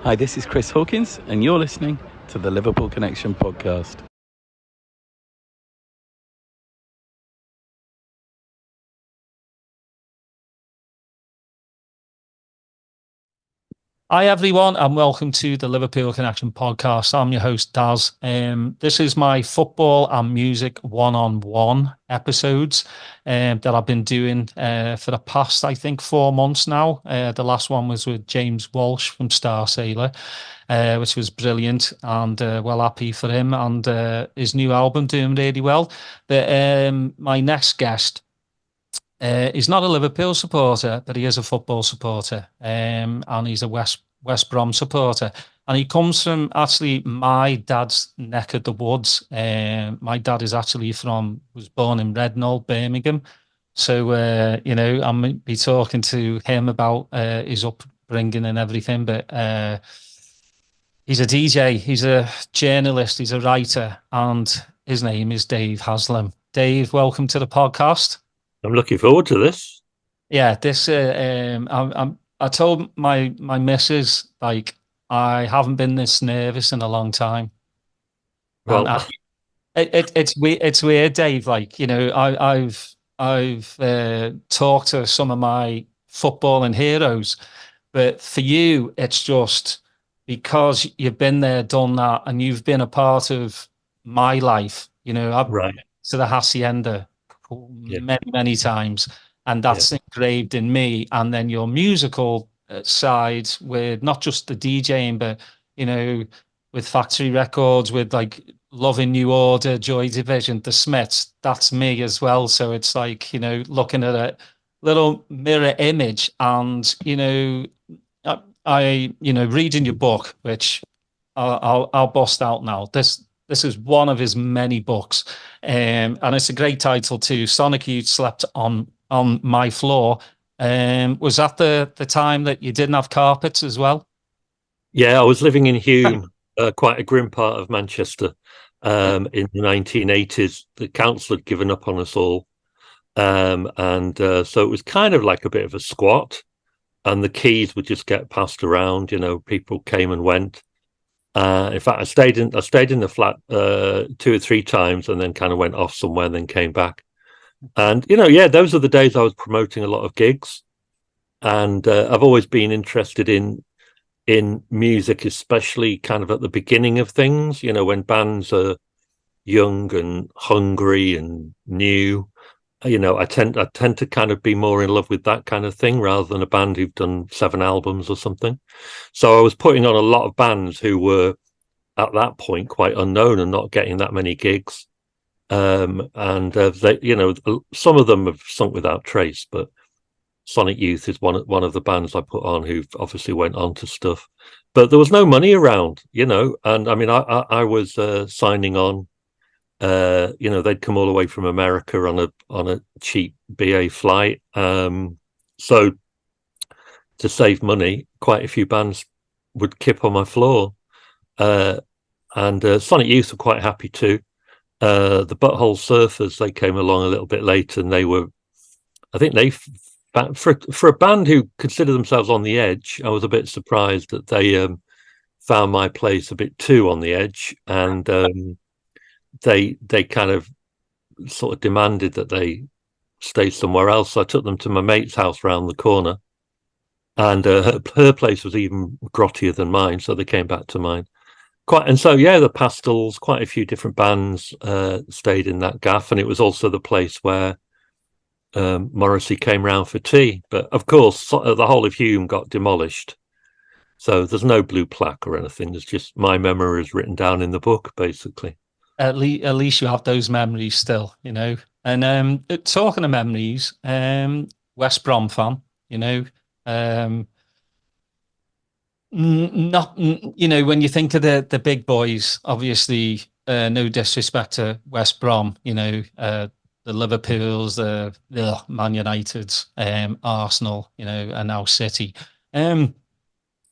Hi, this is Chris Hawkins, and you're listening to the Liverpool Connection Podcast. Hi everyone, and welcome to the Liverpool Connection Podcast. I'm your host Daz. This is my football and music one-on-one episodes that I've been doing for the past, I think, 4 months now. The last one was with James Walsh from Star Sailor, which was brilliant, and well happy for him and his new album doing really well. But my next guest, he's not a Liverpool supporter, but he is a football supporter, and he's a West Brom supporter. And he comes from actually my dad's neck of the woods. My dad is actually was born in Redknapp, Birmingham. So, I'm be talking to him about his upbringing and everything. But he's a DJ, he's a journalist, he's a writer, and his name is Dave Haslam. Dave, welcome to the podcast. I'm looking forward to this. Yeah, this. I told my missus, like, I haven't been this nervous in a long time. Well, it's weird, Dave. Like, I've talked to some of my footballing heroes, but for you, it's just because you've been there, done that, and you've been a part of my life. I've right. been to the Hacienda many times, and that's engraved in me. And then your musical side, with not just the DJing, but with Factory Records, with like Loving New Order, Joy Division, The Smiths, that's me as well. So it's like, looking at a little mirror image, and I reading your book, which I'll bust out now. This is one of his many books, and it's a great title too. Sonic Youth Slept on My Floor. Was that the time that you didn't have carpets as well? Yeah, I was living in Hume, quite a grim part of Manchester, in the 1980s. The council had given up on us all, and so it was kind of like a bit of a squat, and the keys would just get passed around. People came and went. In fact, I stayed in the flat 2 or 3 times, and then kind of went off somewhere, and then came back. And those are the days I was promoting a lot of gigs, and I've always been interested in music, especially kind of at the beginning of things. When bands are young and hungry and new. I tend to kind of be more in love with that kind of thing rather than a band who've done 7 albums or something. So I was putting on a lot of bands who were at that point quite unknown and not getting that many gigs. And they, some of them have sunk without trace, but Sonic Youth is one of the bands I put on who obviously went on to stuff. But there was no money around, and I mean, I was signing on. They'd come all the way from America on a cheap BA flight. So to save money, quite a few bands would kip on my floor. And Sonic Youth were quite happy too. The Butthole Surfers, they came along a little bit later, and they were, I think for a band who consider themselves on the edge, I was a bit surprised that they found my place a bit too on the edge, and they kind of sort of demanded that they stay somewhere else. So I took them to my mate's house round the corner, and her place was even grottier than mine, so they came back to mine. The Pastels, quite a few different bands stayed in that gaff, and it was also the place where Morrissey came round for tea. But of course, the whole of Hume got demolished, so there's no blue plaque or anything. There's just my memories written down in the book, basically. At least you have those memories still, And talking of memories, West Brom fan, not when you think of the big boys, obviously, no disrespect to West Brom, the Liverpools, the Man Uniteds, Arsenal, and now City.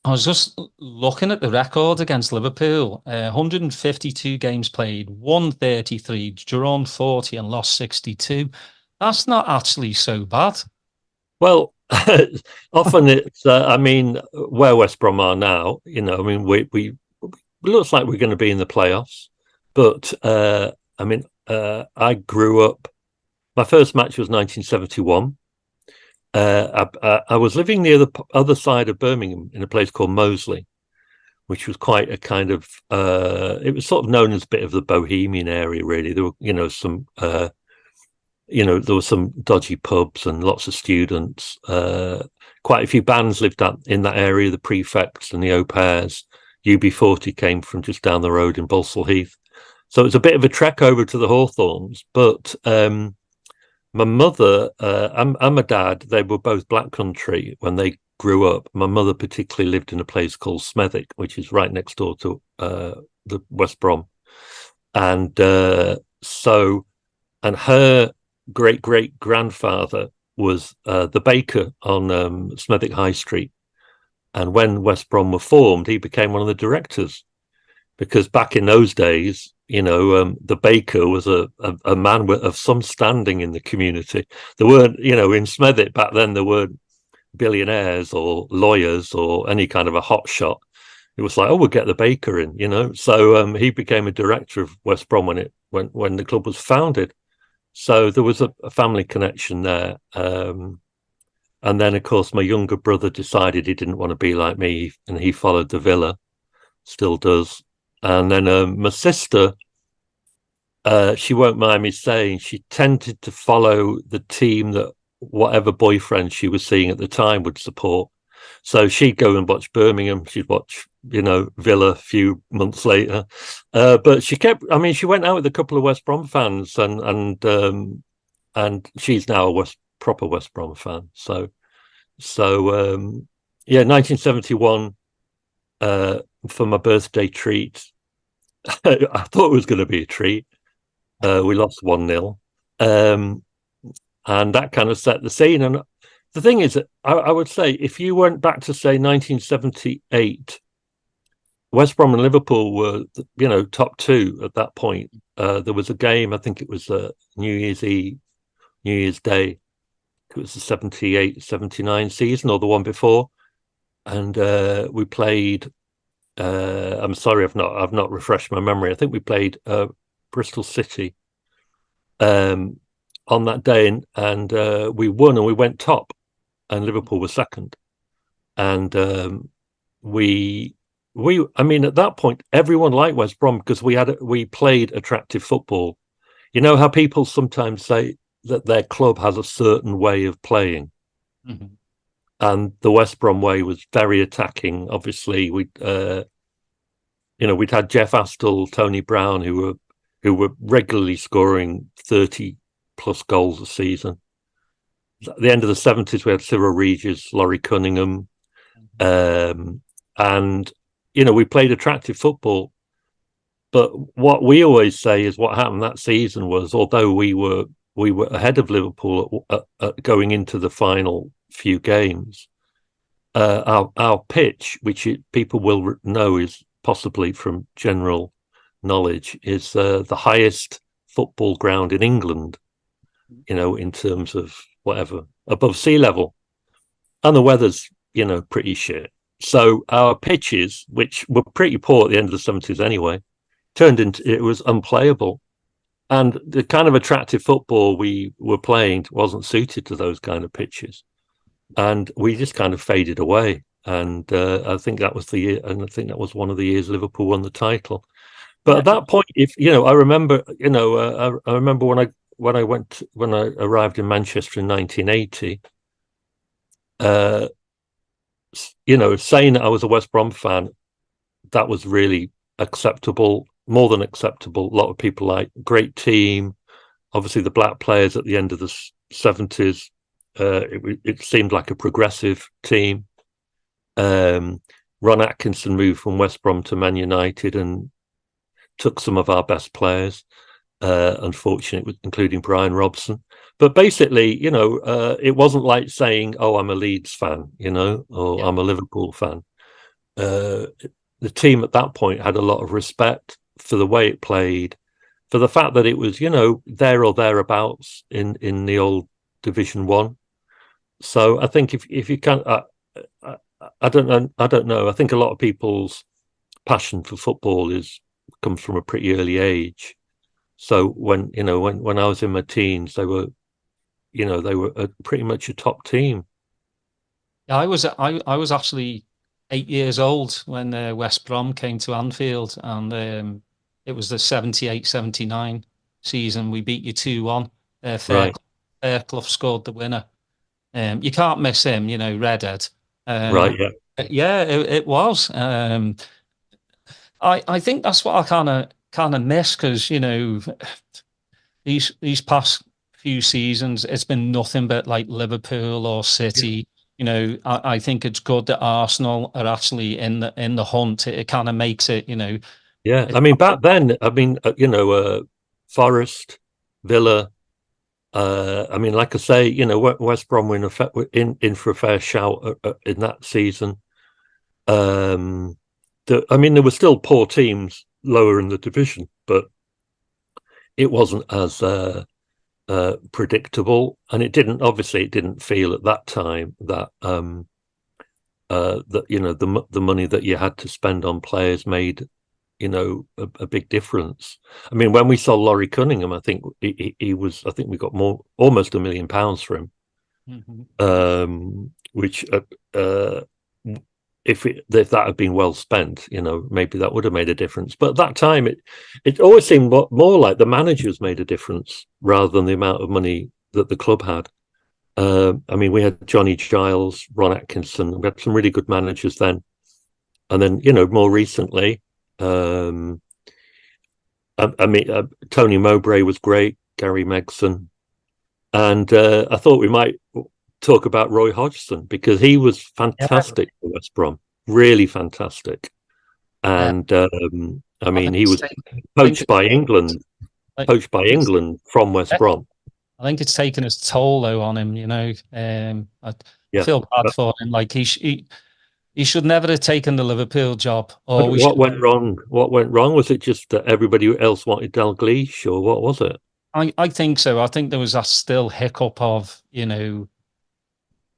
I was just looking at the record against Liverpool. 152 games played, won 33, drawn 40, and lost 62. That's not actually so bad. Well, Often it's, I mean, where West Brom are now, you know, I mean, we it looks like we're going to be in the playoffs, but I mean, I grew up. My first match was 1971. I was living near the other side of Birmingham in a place called Moseley, which was quite a kind of. It was sort of known as a bit of the bohemian area, really. There were, you know, some. There were some dodgy pubs and lots of students. Quite a few bands lived in that area. The Prefects and the Au Pairs. UB40 came from just down the road in Balsall Heath. So it was a bit of a trek over to the Hawthorns. But my mother and my dad, they were both black country when they grew up. My mother particularly lived in a place called Smethwick, which is right next door to the West Brom. And and her great-great-grandfather was the baker on Smethwick High Street. And when West Brom were formed, he became one of the directors. Because back in those days, you know, the baker was a man of some standing in the community. There weren't, you know, in Smethwick back then, there weren't billionaires or lawyers or any kind of a hot shot. It was like, oh, we'll get the baker in, you know. So he became a director of West Brom when the club was founded. So there was a family connection there. And then, of course, my younger brother decided he didn't want to be like me, and he followed the Villa, still does. And then my sister, she won't mind me saying, she tended to follow the team that whatever boyfriend she was seeing at the time would support. So she'd go and watch Birmingham. She'd watch, you know, Villa a few months later. But she went out with a couple of West Brom fans, and she's now a proper West Brom fan. So 1971 for my birthday treat. I thought it was going to be a treat. We lost 1-0, and that kind of set the scene. And the thing is, I would say, if you went back to say 1978, West Brom and Liverpool were, you know, top two at that point. There was a game, I think it was New Year's Day. It was the 78-79 season or the one before, and we played. I'm sorry, I've not refreshed my memory. I think we played Bristol City on that day, and we won, and we went top, and Liverpool was second. And I mean, at that point, everyone liked West Brom because we played attractive football. You know how people sometimes say that their club has a certain way of playing. Mm-hmm. And the West Brom way was very attacking. Obviously, we'd had Jeff Astle, Tony Brown, who were regularly scoring 30 plus goals a season. At the end of the 70s, we had Cyril Regis, Laurie Cunningham, and we played attractive football. But what we always say is what happened that season was, although we were ahead of Liverpool going into the final few games, our pitch, which people will know is possibly from general knowledge, is the highest football ground in England, in terms of whatever, above sea level. And the weather's, pretty shit. So our pitches, which were pretty poor at the end of the 70s anyway, it was unplayable. And the kind of attractive football we were playing wasn't suited to those kind of pitches. And we just kind of faded away. And I think that was the year, and I think that was one of the years Liverpool won the title. But at that point, I remember, I remember when I arrived in Manchester in 1980, saying that I was a West Brom fan, that was really acceptable, more than acceptable. A lot of people like great team. Obviously, the black players at the end of the 70s, it seemed like a progressive team. Ron Atkinson moved from West Brom to Man United and took some of our best players, unfortunately, including Brian Robson. But basically, it wasn't like saying, oh, I'm a Leeds fan, or I'm a Liverpool fan. The team at that point had a lot of respect for the way it played, for the fact that it was, there or thereabouts in the old Division 1. So I think if you can, I don't know. I don't know. I think a lot of people's passion for football comes from a pretty early age. So when I was in my teens, they were pretty much a top team. Yeah, I was actually 8 years old when West Brom came to Anfield, and it was the 78-79 season. We beat you 2-1. Right. Fairclough scored the winner. You can't miss him, Redhead. Right. Yeah. Yeah, it was. I think that's what I kind of miss, because these past few seasons it's been nothing but like Liverpool or City. I think it's good that Arsenal are actually in the hunt. It kind of makes it, Yeah. I mean, back then, Forest, Villa. I mean, like I say, West Brom were in for a fair shout in that season. There were still poor teams lower in the division, but it wasn't as predictable, and it didn't feel at that time that the money that you had to spend on players made a big difference. I mean, when we sold Laurie Cunningham, I think we got almost £1 million for him. Mhm. Which if that had been well spent, maybe that would have made a difference. But at that time, it always seemed more like the managers made a difference rather than the amount of money that the club had. I mean, we had Johnny Giles, Ron Atkinson. We had some really good managers then, and then more recently, Tony Mowbray was great, Gary Megson, and I thought we might talk about Roy Hodgson, because he was fantastic for West Brom, really fantastic. And I mean, he was poached by England from West Brom. I think it's taken its toll though on him. I feel bad for him. Like he should never have taken the Liverpool job. Or what went wrong? What went wrong? Was it just that everybody else wanted Dalglish, or what was it? I think so. I think there was that still hiccup of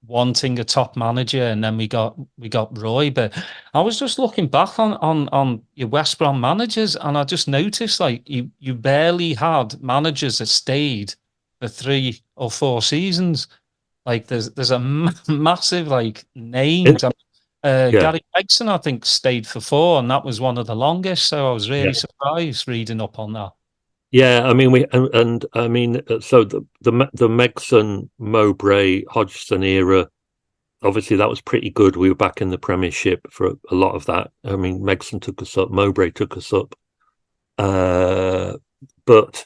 wanting a top manager, and then we got Roy. But I was just looking back on your West Brom managers, and I just noticed like you barely had managers that stayed for 3 or 4 seasons. Like there's a massive like names. Gary Megson, I think, stayed for 4, and that was one of the longest. So I was really surprised reading up on that. Yeah, I mean, so the Megson, Mowbray, Hodgson era, obviously that was pretty good. We were back in the Premiership for a lot of that. I mean, Megson took us up, Mowbray took us up, but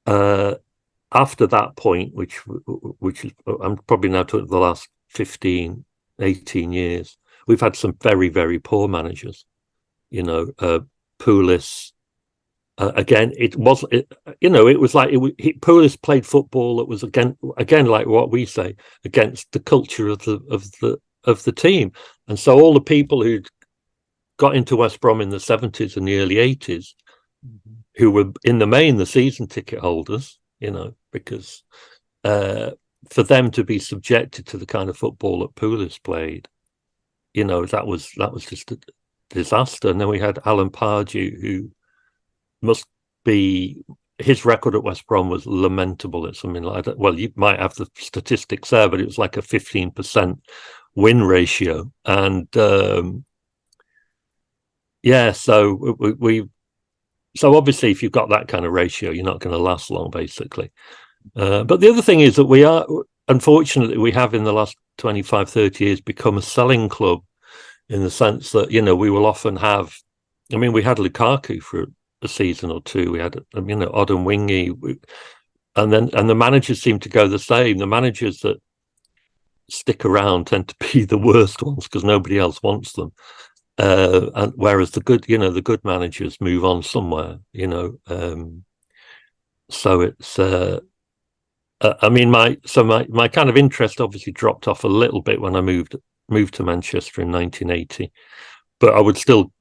after that point, which is, I'm probably now talking the last 15, 18 years, we've had some very, very poor managers. Pulis. Again, it was like Pulis played football that was again like what we say, against the culture of the team, and so all the people who got into West Brom in the 70s and the early 80s, who were in the main the season ticket holders, because for them to be subjected to the kind of football that Pulis played, that was just a disaster. And then we had Alan Pardew, who must be, his record at West Brom was lamentable. It's something like that. Well, you might have the statistics there, but it was like a 15% win ratio. And so obviously if you've got that kind of ratio, you're not going to last long, basically. But the other thing is that unfortunately, we have in the last 25, 30 years become a selling club, in the sense that, we will often have, I mean, we had Lukaku for a season or two. We had, Odemwingie, and the managers seem to go the same. The managers that stick around tend to be the worst ones because nobody else wants them. And whereas the good managers move on somewhere, so it's, I mean, my kind of interest obviously dropped off a little bit when I moved to Manchester in 1980, but I would still,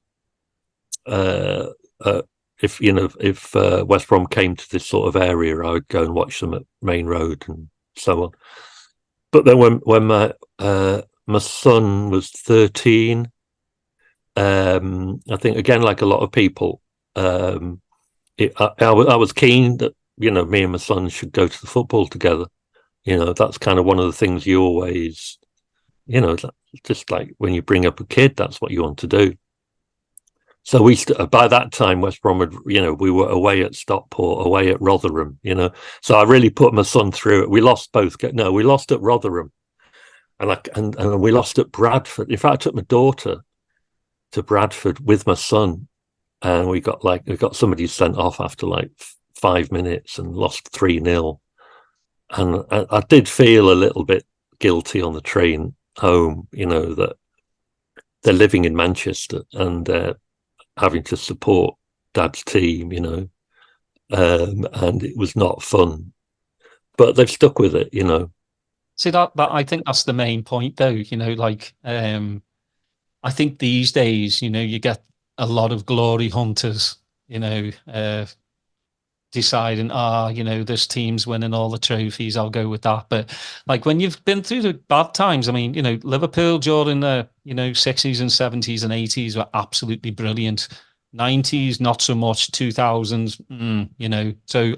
if West Brom came to this sort of area, I would go and watch them at Main Road and so on. But then when my son was 13, I think again, like a lot of people, I was keen that me and my son should go to the football together. That's kind of one of the things you always, just like when you bring up a kid, that's what you want to do. So by that time, West Brom had, we were away at Stockport, away at Rotherham, So I really put my son through it. We lost we lost at Rotherham, and we lost at Bradford. In fact, I took my daughter to Bradford with my son, and we got somebody sent off after like 5 minutes and lost 3-0. And I did feel a little bit guilty on the train home, that they're living in Manchester and having to support Dad's team, and it was not fun. But they've stuck with it, See, that I think that's the main point, though. I think these days, you get a lot of glory hunters, deciding, this team's winning all the trophies, I'll go with that. But like when you've been through the bad times, I mean, Liverpool during the 60s and 70s and 80s were absolutely brilliant. 90s not so much. 2000s, so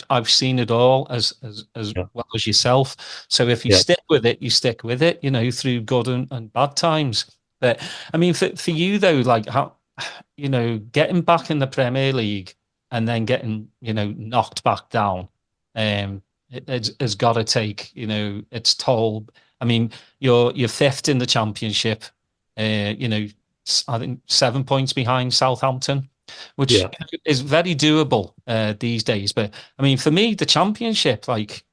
I've seen it all as well as yourself. So if you stick with it, you stick with it, through good and bad times. But I mean, for you though, like how getting back in the Premier League and then getting, knocked back down, it's got to take, its toll. I mean, you're fifth in the Championship, I think 7 points behind Southampton, which is very doable these days. But I mean, for me, the Championship, like,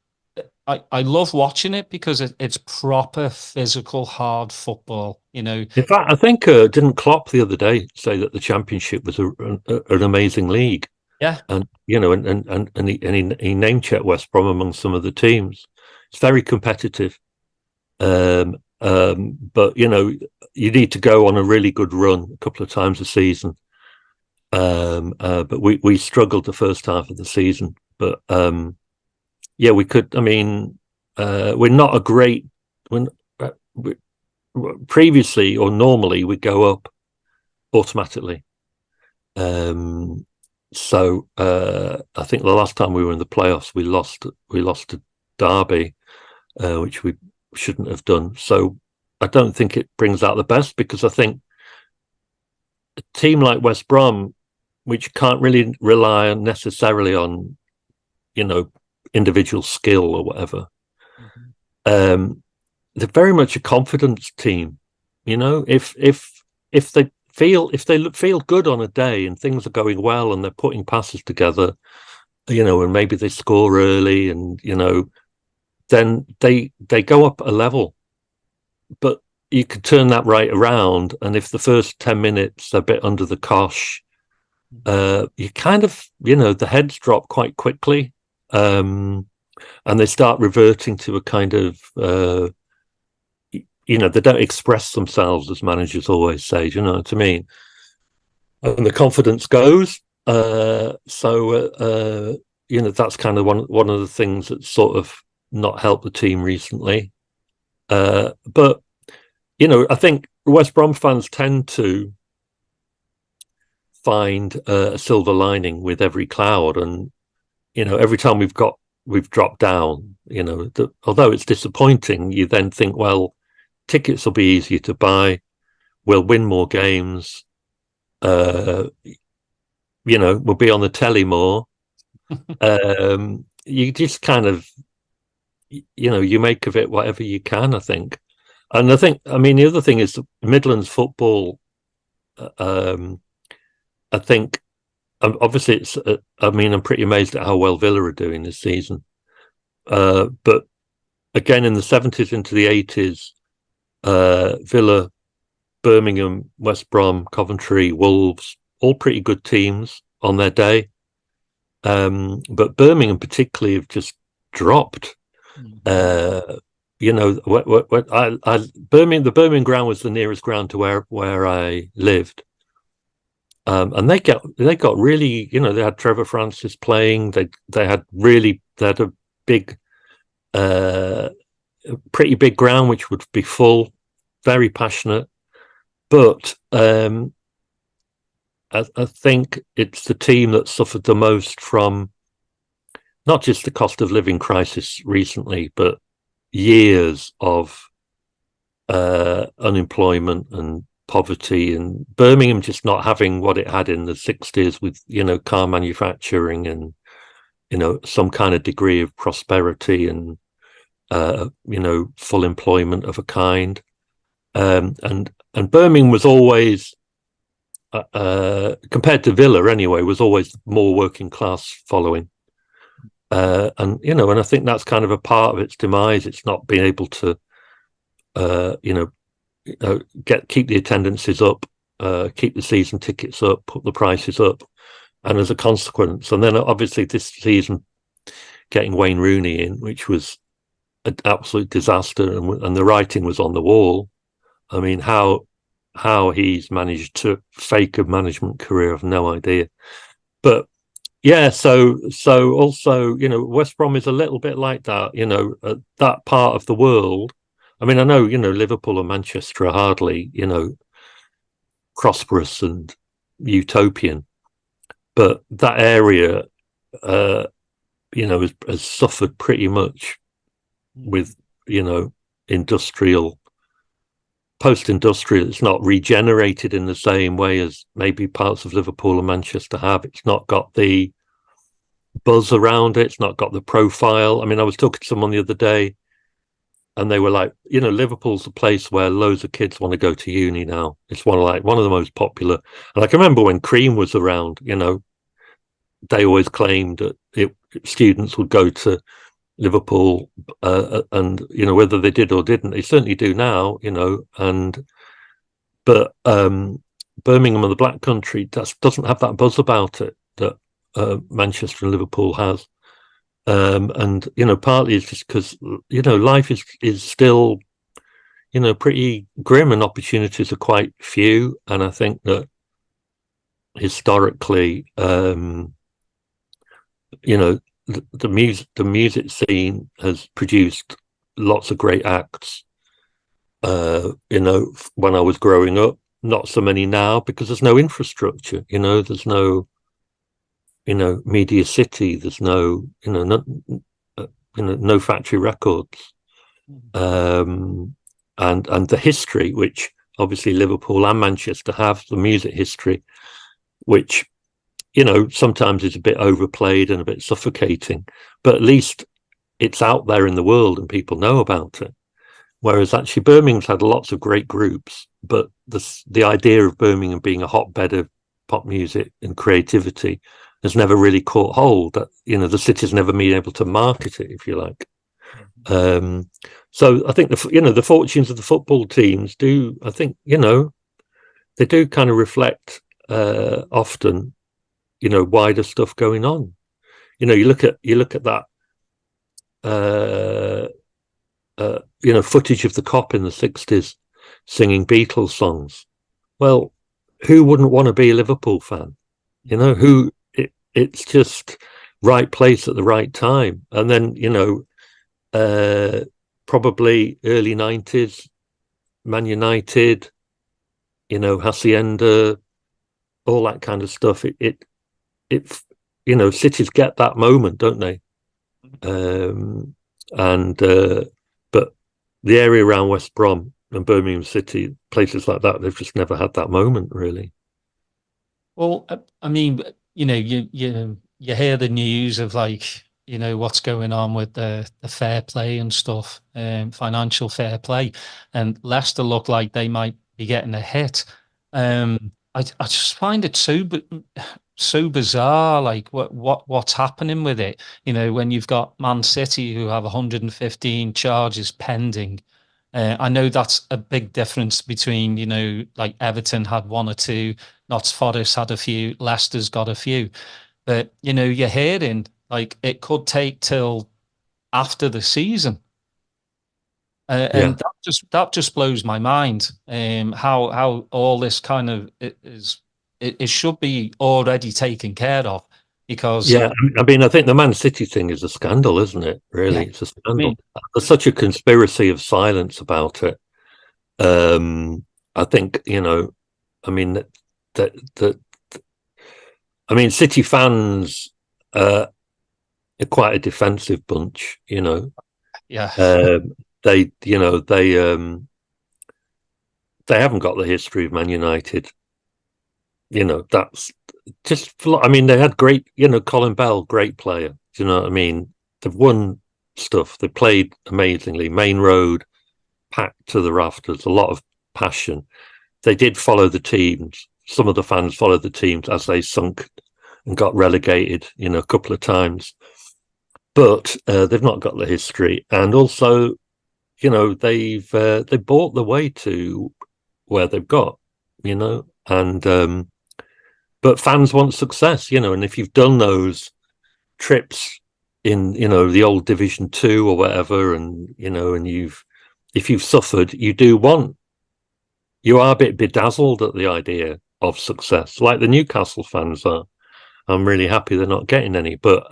I love watching it because it's proper physical, hard football. In fact, I think didn't Klopp the other day say that the Championship was an amazing league? Yeah, and and he name checked West Brom among some of the teams. It's very competitive, but you need to go on a really good run a couple of times a season. But we struggled the first half of the season, but we could. I mean, we're not a great. Previously or normally we go up automatically. So I think the last time we were in the playoffs, we lost to Derby, which we shouldn't have done. So I don't think it brings out the best, because I think a team like West Brom, which can't really rely necessarily on, individual skill or whatever, they're very much a confidence team. If they feel good on a day and things are going well and they're putting passes together, and maybe they score early and, then they go up a level. But you could turn that right around. And if the first 10 minutes are a bit under the cosh, you kind of, the heads drop quite quickly. And they start reverting to a kind of, they don't express themselves, as managers always say. Do you know what I mean? And the confidence goes. That's kind of one of the things that's sort of not helped the team recently. But I think West Brom fans tend to find a silver lining with every cloud, and every time we've dropped down, although it's disappointing, you then think, well, tickets will be easier to buy, we'll win more games, we'll be on the telly more. You just kind of, you make of it whatever you can, I think. And the other thing is Midlands football, I think, obviously it's, I'm pretty amazed at how well Villa are doing this season. But again, in the 70s into the 80s, Villa, Birmingham, West Brom, Coventry, Wolves, all pretty good teams on their day. But Birmingham particularly have just dropped. The Birmingham ground was the nearest ground to where I lived. And they got really, they had Trevor Francis playing. They had a big, a pretty big ground, which would be full, very passionate. But I think it's the team that suffered the most from not just the cost of living crisis recently, but years of unemployment and poverty, and Birmingham just not having what it had in the 60s with, car manufacturing and, some kind of degree of prosperity and, full employment of a kind. And Birmingham was always, compared to Villa anyway, was always more working class following. And I think that's kind of a part of its demise. It's not being able to, keep the attendances up, keep the season tickets up, put the prices up, and as a consequence, and then obviously this season getting Wayne Rooney in, which was an absolute disaster, and the writing was on the wall. I mean, how he's managed to fake a management career, I've no idea. But yeah, so also, West Brom is a little bit like that, that part of the world. I mean, I know, Liverpool and Manchester are hardly, prosperous and utopian, but that area, has suffered pretty much with, post-industrial. It's not regenerated in the same way as maybe parts of Liverpool and Manchester have. It's not got the buzz around it. It's not got the profile. I mean, I was talking to someone the other day, and they were like, Liverpool's a place where loads of kids want to go to uni now. It's one of the most popular. And I can remember when Cream was around, they always claimed that students would go to Liverpool, and whether they did or didn't, they certainly do now. But Birmingham and the Black Country doesn't have that buzz about it that Manchester and Liverpool has. And partly it's just because life is still pretty grim and opportunities are quite few, and I think that historically the music scene has produced lots of great acts. When I was growing up, not so many now because there's no infrastructure. There's no Media City. There's no no factory records, and the history, which obviously Liverpool and Manchester have, the music history, which sometimes is a bit overplayed and a bit suffocating, but at least it's out there in the world and people know about it. Whereas actually Birmingham's had lots of great groups, but the idea of Birmingham being a hotbed of pop music and creativity has never really caught hold. That the city's never been able to market it, if you like. So I think the fortunes of the football teams do. I think they do kind of reflect often wider stuff going on. You look at that footage of the cop in the 60s singing Beatles songs. Well, who wouldn't want to be a Liverpool fan? It's just right place at the right time. And then probably early 90s, Man United, Hacienda, all that kind of stuff. Cities get that moment, don't they? But the area around West Brom and Birmingham City, places like that, they've just never had that moment, really. Well, I mean, you hear the news of what's going on with the fair play and stuff, financial fair play, and Leicester look like they might be getting a hit. I just find it so bizarre, like what's happening with it. When you've got Man City who have 115 charges pending. I know that's a big difference between, like Everton had one or two, Notts Forest had a few, Leicester's got a few. But, you're hearing like it could take till after the season. And that just blows my mind. How all this kind of it should be already taken care of. because Yeah, I mean, I think the Man City thing is a scandal, isn't it? Really, yeah, it's a I scandal. mean, There's such a conspiracy of silence about it. I think, I mean that I mean, City fans are quite a defensive bunch. yeah, They, they haven't got the history of Man United. That's just. I mean, they had great. Colin Bell, great player. Do you know what I mean? They've won stuff. They played amazingly. Main Road, packed to the rafters. A lot of passion. They did follow the teams. Some of the fans followed the teams as they sunk and got relegated, a couple of times. But they've not got the history, and also, they've they bought the way to where they've got, and but fans want success, and if you've done those trips in, the old Division 2 or whatever, and and if you've suffered, you are a bit bedazzled at the idea of success, like the Newcastle fans are. I'm really happy they're not getting any, but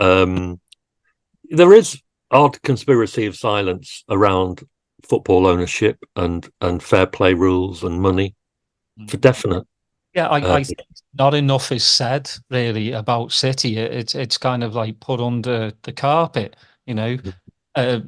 there is odd conspiracy of silence around football ownership and fair play rules and money, for definite. yeah. I think not enough is said really about City. It's kind of like put under the carpet, Uh,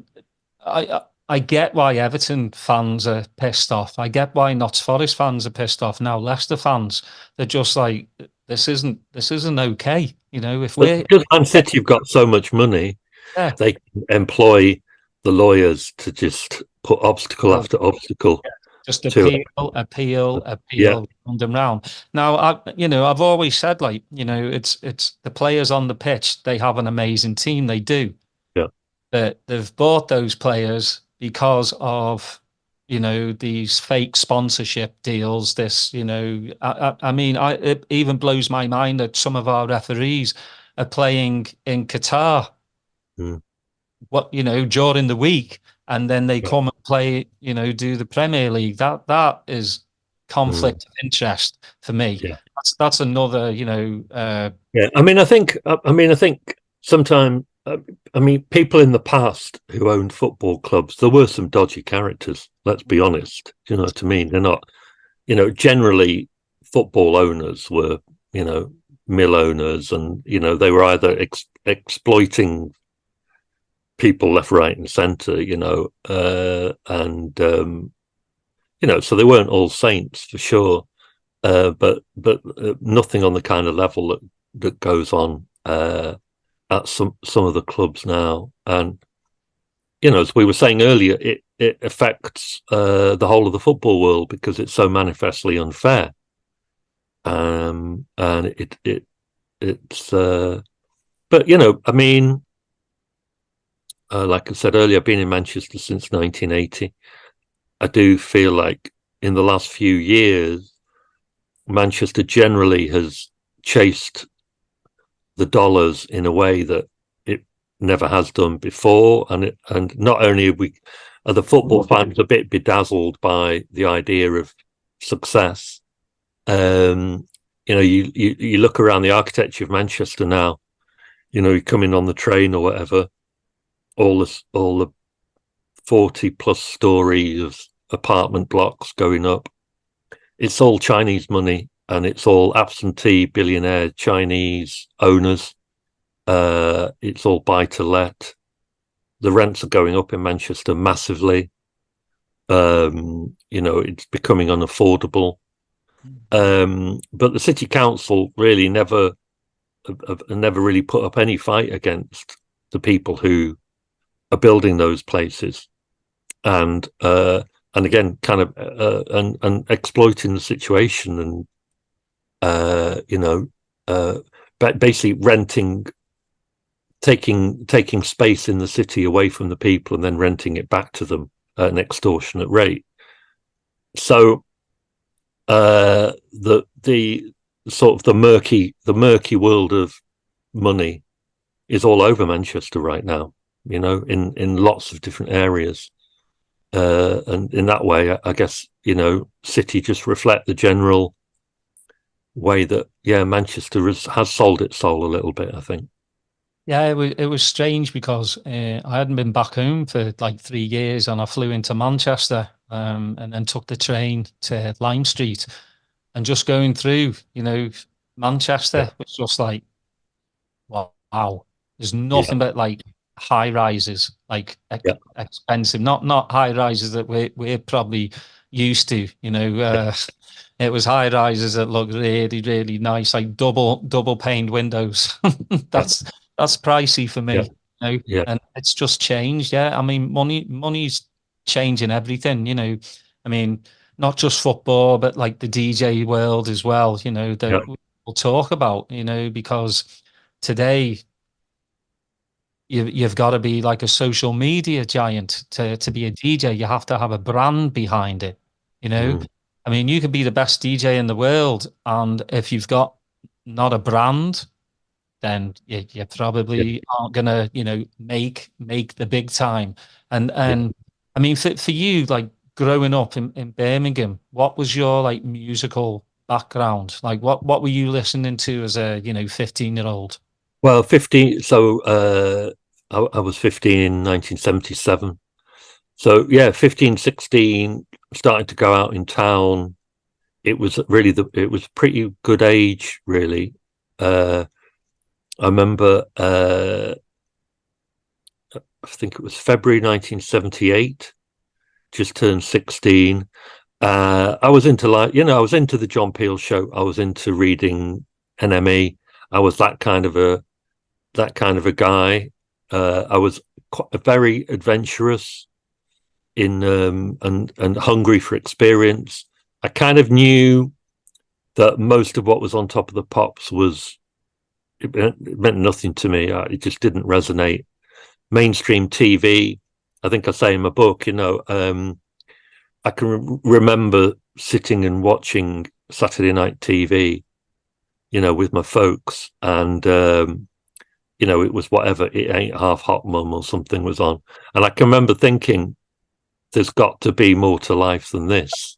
I get why Everton fans are pissed off. I get why Notts Forest fans are pissed off. Now Leicester fans, they're just like, this isn't okay. If we're Because Man City have got so much money, yeah, they can employ the lawyers to just put obstacle after obstacle. just to appeal, Yeah. round and round. Now, I've always said, like, it's the players on the pitch. They have an amazing team. They do. Yeah. But they've bought those players because of, these fake sponsorship deals. This, I mean, it even blows my mind that some of our referees are playing in Qatar. Mm. During the week, and then they come and play, do the Premier League. That is conflict of interest for me. Yeah. That's another, Yeah. I mean, I think sometimes, people in the past who owned football clubs, there were some dodgy characters. Let's be honest. Do you know what I mean? They're not, generally football owners were, mill owners, and they were either exploiting people left, right, and centre, and so they weren't all saints for sure, but nothing on the kind of level that goes on at some of the clubs now. And as we were saying earlier, it affects the whole of the football world because it's so manifestly unfair, and it's but I mean, like I said earlier, I've been in Manchester since 1980. I do feel like in the last few years, Manchester generally has chased the dollars in a way that it never has done before, and not only are the football fans a bit bedazzled by the idea of success. You look around the architecture of Manchester now. You come in on the train or whatever. All the 40+ stories of apartment blocks going up. It's all Chinese money, and it's all absentee billionaire Chinese owners. It's all buy to let. The rents are going up in Manchester massively. It's becoming unaffordable. But the city council really never really put up any fight against the people who are building those places, and again, kind of and exploiting the situation, and basically renting, taking space in the city away from the people and then renting it back to them at an extortionate rate. So the sort of the murky world of money is all over Manchester right now, in lots of different areas. And in that way, I guess, City just reflect the general way that Manchester has sold its soul a little bit, I think. Yeah, it was strange because I hadn't been back home for like 3 years, and I flew into Manchester, and then took the train to Lime Street, and just going through, Manchester was just like, wow. There's nothing but like high rises, like expensive, not high rises that we're probably used to. It was high rises that looked really, really nice, like double paned windows. That's pricey for me, and it's just changed. Yeah, I mean, money's changing everything. I mean, not just football, but like the DJ world as well. That we'll talk about. Because today you've got to be like a social media giant to be a DJ. You have to have a brand behind it. I mean, you could be the best DJ in the world, and if you've got not a brand, then you probably aren't gonna, make the big time. And I mean, for you, like growing up in Birmingham, what was your like musical background? Like, what were you listening to as a 15-year-old? Well, 15. So I was 15 in 1977. So 15, 16, starting to go out in town. It was really it was pretty good age, really. I remember, I think it was February 1978, just turned 16. I was into I was into the John Peel show. I was into reading NME. I was that kind of a guy. I was very adventurous and hungry for experience. I kind of knew that most of what was on Top of the Pops it meant nothing to me. It just didn't resonate. Mainstream TV, I think I say in my book, I can remember sitting and watching Saturday night TV, with my folks, and it was whatever, It Ain't Half Hot Mum or something was on, and I can remember thinking, there's got to be more to life than this.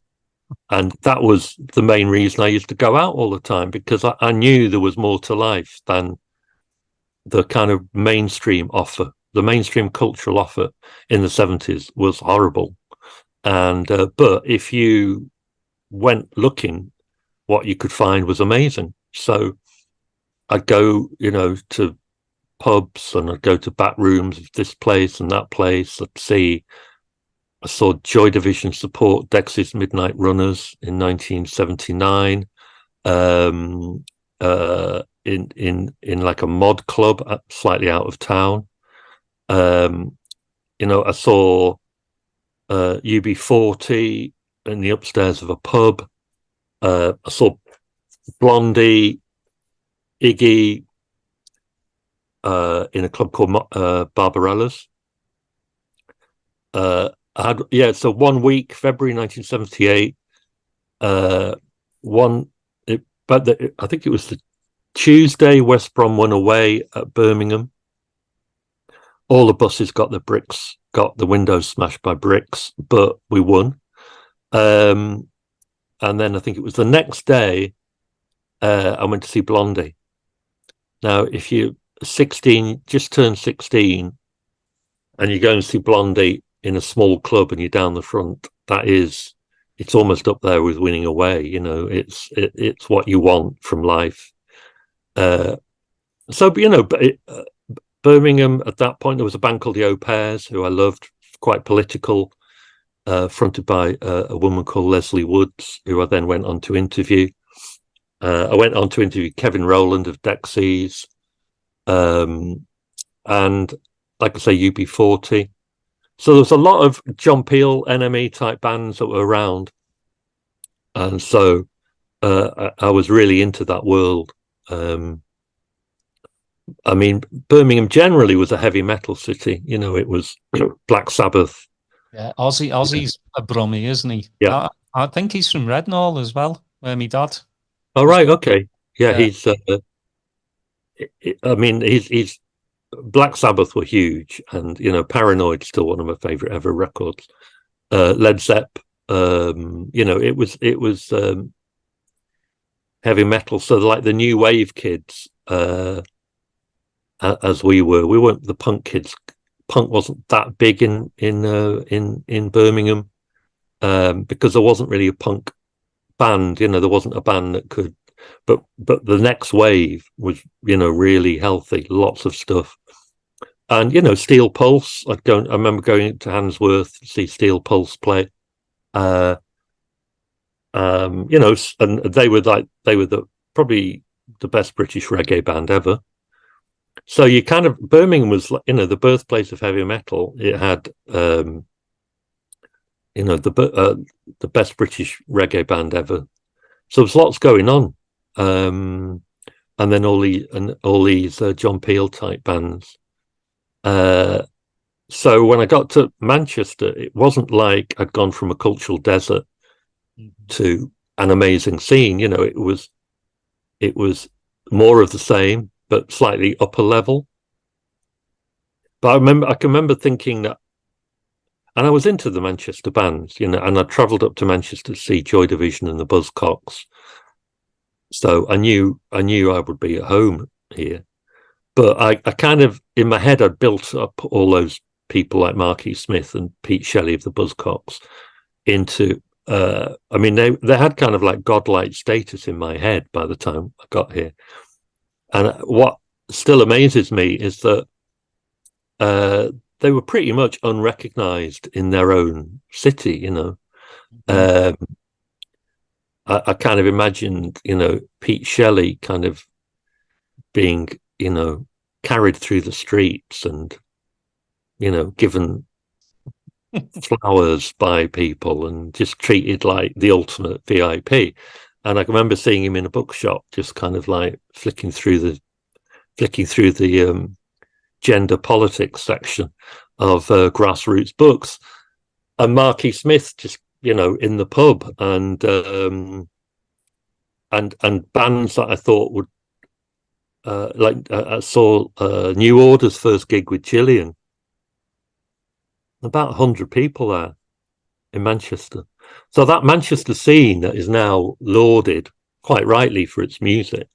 And that was the main reason I used to go out all the time, because I knew there was more to life than the kind of mainstream offer. The mainstream cultural offer in the 70s was horrible. And but if you went looking, what you could find was amazing. So I'd go, to pubs, and I'd go to back rooms of this place and that place. I saw Joy Division support Dexys Midnight Runners in 1979, in like a mod club slightly out of town. I saw UB40 in the upstairs of a pub. I saw Blondie, Iggy in a club called Barbarella's. So 1 week, February 1978. I think it was the Tuesday, West Brom won away at Birmingham. All the buses got the windows smashed by bricks, but we won. And then I think it was the next day, I went to see Blondie. Now, if you're 16, just turned 16, and you go and see Blondie in a small club and you're down the front, it's almost up there with winning away. It's what you want from life. Birmingham at that point, there was a band called the Au Pairs, who I loved, quite political, fronted by a woman called Leslie Woods, who I then went on to interview. I went on to interview Kevin Rowland of Dexys, and like I say, UB40. So there was a lot of John Peel, NME type bands that were around, and so I was really into that world. I mean, Birmingham generally was a heavy metal city. It was Black Sabbath. Yeah, Ozzy's a Brummie, isn't he? Yeah, I think he's from Rednall as well, where my dad. Oh right, okay, yeah. He's. I mean, he's. Black Sabbath were huge, and Paranoid's still one of my favorite ever records. Led Zepp. It was. heavy metal. So like the new wave kids, as we weren't the punk kids. Punk wasn't that big in Birmingham, because there wasn't really a punk band. There wasn't a band that could. But the next wave was, really healthy, lots of stuff. And, Steel Pulse, I remember going to Handsworth to see Steel Pulse play. And they were probably the best British reggae band ever. So Birmingham was, the birthplace of heavy metal. It had, the best British reggae band ever. So there's lots going on. And then all these John Peel type bands. So when I got to Manchester, it wasn't like I'd gone from a cultural desert to an amazing scene. It was more of the same, but slightly upper level. But I can remember thinking that, and I was into the Manchester bands, and I travelled up to Manchester to see Joy Division and the Buzzcocks. So I knew I would be at home here. But I kind of, in my head, I'd built up all those people like Marky Smith and Pete Shelley of the Buzzcocks into, they had kind of like godlike status in my head by the time I got here. And what still amazes me is that they were pretty much unrecognised in their own city, I kind of imagined, Pete Shelley kind of being, carried through the streets and, given flowers by people and just treated like the ultimate VIP. And I remember seeing him in a bookshop, just kind of like flicking through the gender politics section of grassroots books, and Marky Smith just, in the pub, and bands that I thought would, I saw New Order's first gig with Gillian. About 100 people there in Manchester. So that Manchester scene that is now lauded, quite rightly, for its music,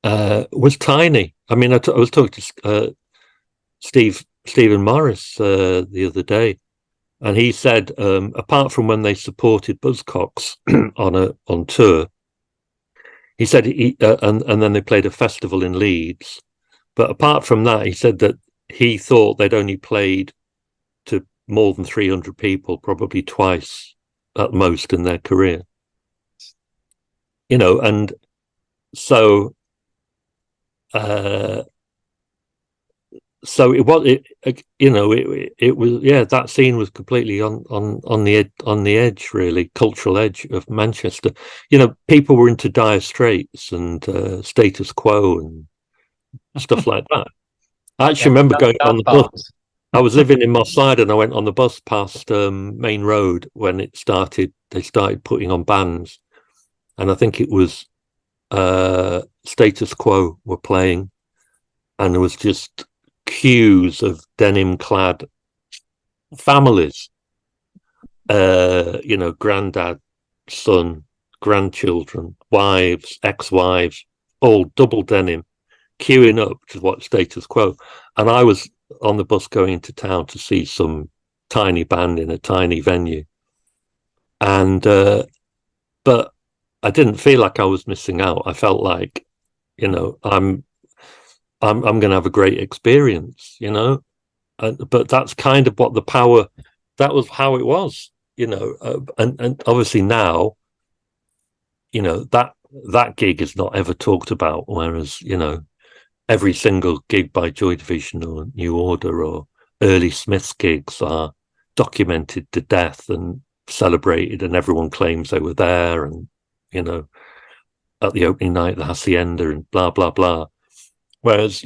was tiny. I mean, I was talking to Stephen Morris the other day, and he said, apart from when they supported Buzzcocks on tour, he said and then they played a festival in Leeds. But apart from that, he said that he thought they'd only played to more than 300 people, probably twice at most in their career. And so so it was, it was, that scene was completely on the edge, really, cultural edge of Manchester. People were into Dire Straits and Status Quo and stuff like that. I actually remember going on the bus. I was living in Moss Side, and I went on the bus past Main Road when they started putting on bands, and I think it was Status Quo were playing, and there was just queues of denim-clad families, granddad, son, grandchildren, wives, ex-wives, all double denim, queuing up to watch Status Quo. And I was on the bus going into town to see some tiny band in a tiny venue, and but I didn't feel like I was missing out. I felt like, I'm going to have a great experience, but that's kind of what the power, that was how it was, and obviously now, that gig is not ever talked about, whereas, every single gig by Joy Division or New Order or early Smiths gigs are documented to death and celebrated, and everyone claims they were there, and, at the opening night, the Hacienda, and blah, blah, blah. Whereas,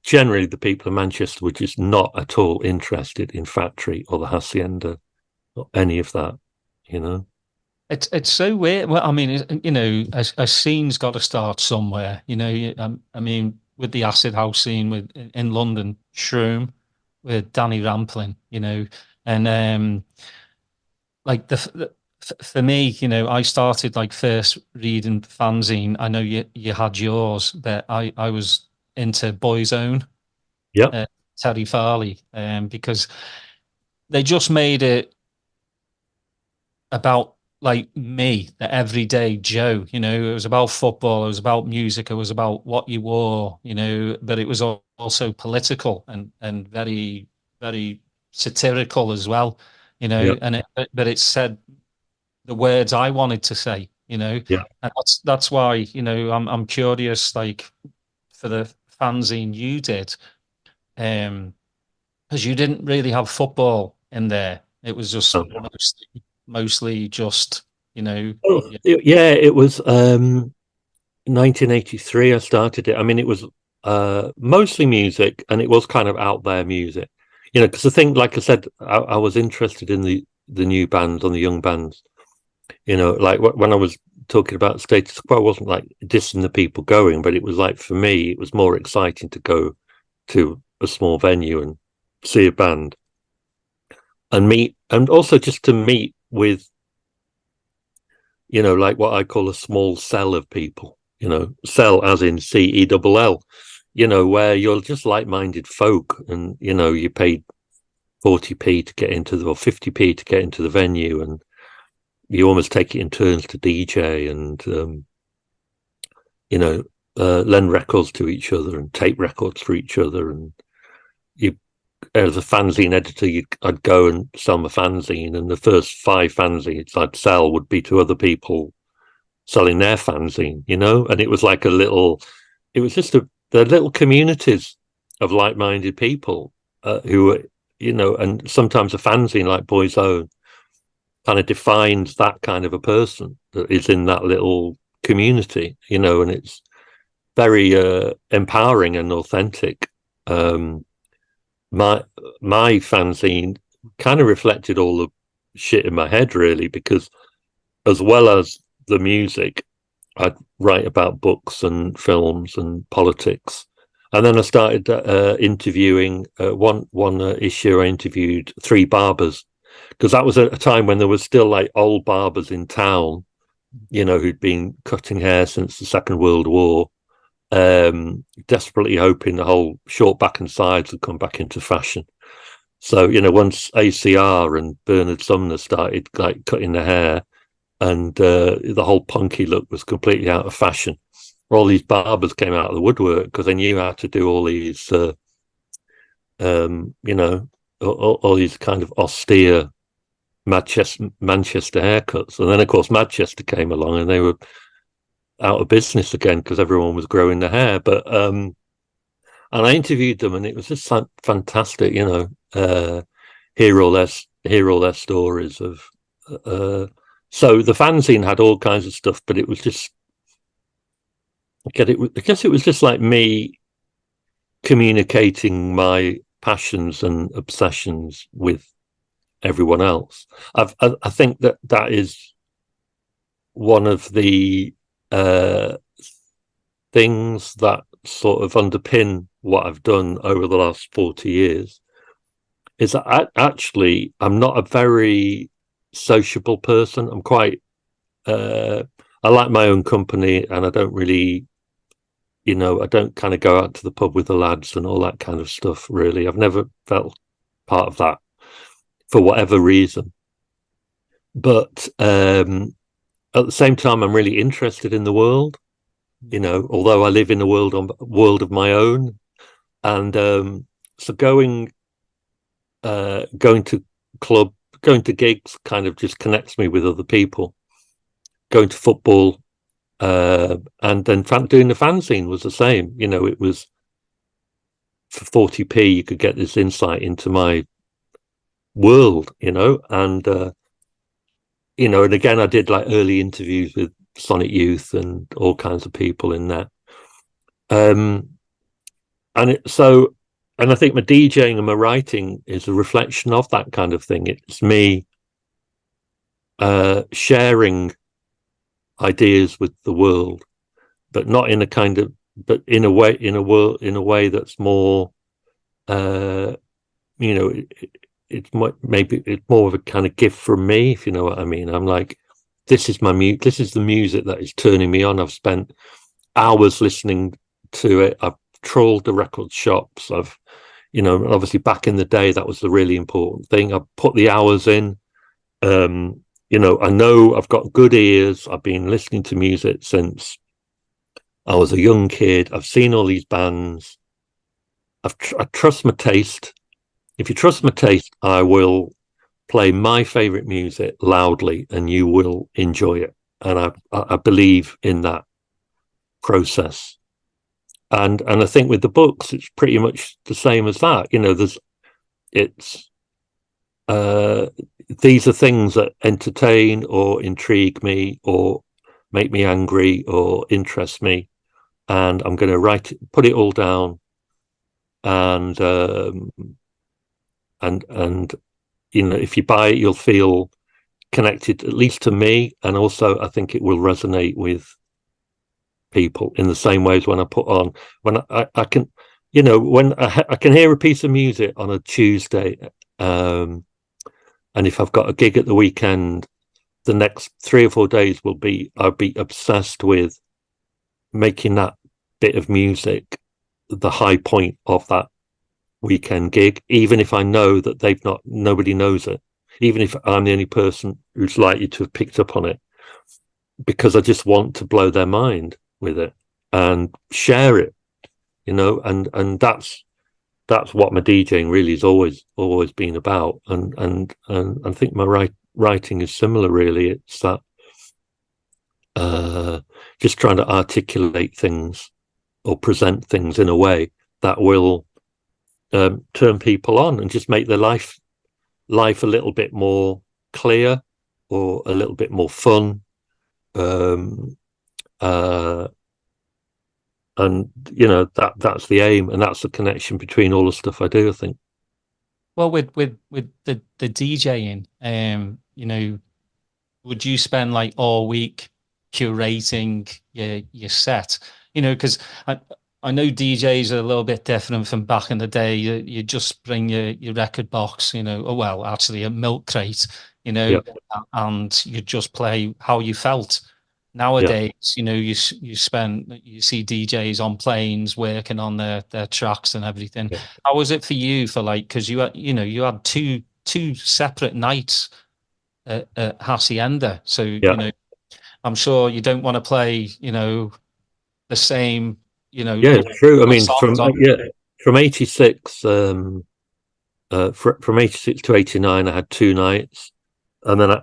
generally the people of Manchester were just not at all interested in Factory or the Hacienda or any of that, It's so weird. Well, I mean, a scene's got to start somewhere. I mean, with the acid house scene in London, Shroom, with Danny Rampling, and like the for me, you know, I started like first reading fanzine. I know you had yours, but I was into Boyzone, Yeah. Terry Farley, because they just made it about like me, the everyday Joe. You know, it was about football, it was about music, it was about what you wore. You know, but it was also political and very very satirical as well. You Yeah. know, and but it said the words I wanted to say. You know, Yeah. and that's why, you know, I'm curious, like for the fanzine you did, because you didn't really have football in there. It was just Oh. mostly just, you know, Oh, yeah, yeah, it was 1983 I started it. I mean, it was mostly music, and it was kind of out there music, you know, because the thing, like I said, I was interested in the new bands, on the young bands, you know, like when I was talking about status quo, I wasn't like dissing the people going, but it was like, for me, it was more exciting to go to a small venue and see a band and meet, and also just to meet with, you know, like what I call a small cell of people, you know, cell as in CELL, you know, where you're just like-minded folk, and, you know, you paid 40p to get into the, or 50p to get into the venue, and you almost take it in turns to DJ and, you know, lend records to each other and tape records for each other. And you, as a fanzine editor, I'd go and sell my fanzine, and the first 5 fanzines I'd sell would be to other people selling their fanzine, you know. And it was like it was just they're little communities of like-minded people who were, you know, and sometimes a fanzine like Boyzone kind of defines that kind of a person that is in that little community, you know, and it's very empowering and authentic. My fanzine kind of reflected all the shit in my head, really, because as well as the music, I'd write about books and films and politics. And then I started interviewing one issue. I interviewed 3 barbers, because that was a time when there was still like old barbers in town, you know, who'd been cutting hair since the Second World War, desperately hoping the whole short back and sides would come back into fashion. So, you know, once ACR and Bernard Sumner started like cutting their hair, and the whole punky look was completely out of fashion, all these barbers came out of the woodwork because they knew how to do all these, you know, all these kind of austere Manchester haircuts. And then, of course, Manchester came along, and they were out of business again because everyone was growing their hair. But and I interviewed them, and it was just fantastic, you know, hear all their stories of. So the fanzine had all kinds of stuff, but it was just, I guess it was just like me communicating my passions and obsessions with everyone else. I think that is one of the things that sort of underpin what I've done over the last 40 years, is that I'm not a very sociable person. I'm quite I like my own company, and I don't really, you know, I don't kind of go out to the pub with the lads and all that kind of stuff, really. I've never felt part of that for whatever reason. But at the same time, I'm really interested in the world, you know, although I live in a world of my own. And so going to gigs kind of just connects me with other people. Going to football, and then doing the fanzine was the same. You know, it was for 40p you could get this insight into my world, you know. And you know, and again, I did like early interviews with Sonic Youth and all kinds of people in that. And I think my DJing and my writing is a reflection of that kind of thing. It's me sharing ideas with the world, but not in a kind of, but in a way that's more, you know, maybe it's more of a kind of gift from me, if you know what I mean. I'm like, this is the music that is turning me on. I've spent hours listening to it. I've trawled the record shops. I've, obviously back in the day, that was the really important thing. I put the hours in. I know I've got good ears. I've been listening to music since I was a young kid. I've seen all these bands. I trust my taste. If you trust my taste, I will play my favorite music loudly and you will enjoy it. And I believe in that process. And I think with the books, it's pretty much the same as that. These are things that entertain or intrigue me or make me angry or interest me. And I'm going to put it all down. And if you buy it, you'll feel connected, at least to me. And also, I think it will resonate with people in the same ways when I put on, when I can, when I can hear a piece of music on a Tuesday. And if I've got a gig at the weekend, the next 3 or 4 days I'll be obsessed with making that bit of music the high point of that weekend gig, even if I know that nobody knows it, even if I'm the only person who's likely to have picked up on it, because I just want to blow their mind with it and share it, and that's what my DJing really has always been about. And I think my writing is similar, really. It's that just trying to articulate things or present things in a way that will turn people on and just make their life a little bit more clear or a little bit more fun. And that's the aim, and that's the connection between all the stuff I do, I think. Well, with the DJing, would you spend like all week curating your set? Because I know DJs are a little bit different from back in the day. You just bring your record box, actually a milk crate, Yep. and you just play how you felt. Nowadays, you see DJs on planes working on their tracks and everything. Yeah. How was it for you? Because you had two separate nights at Hacienda, so Yeah. I'm sure you don't want to play the same. Yeah, it's true. I mean, from 86, from 86 to 89, I had 2 nights, and then I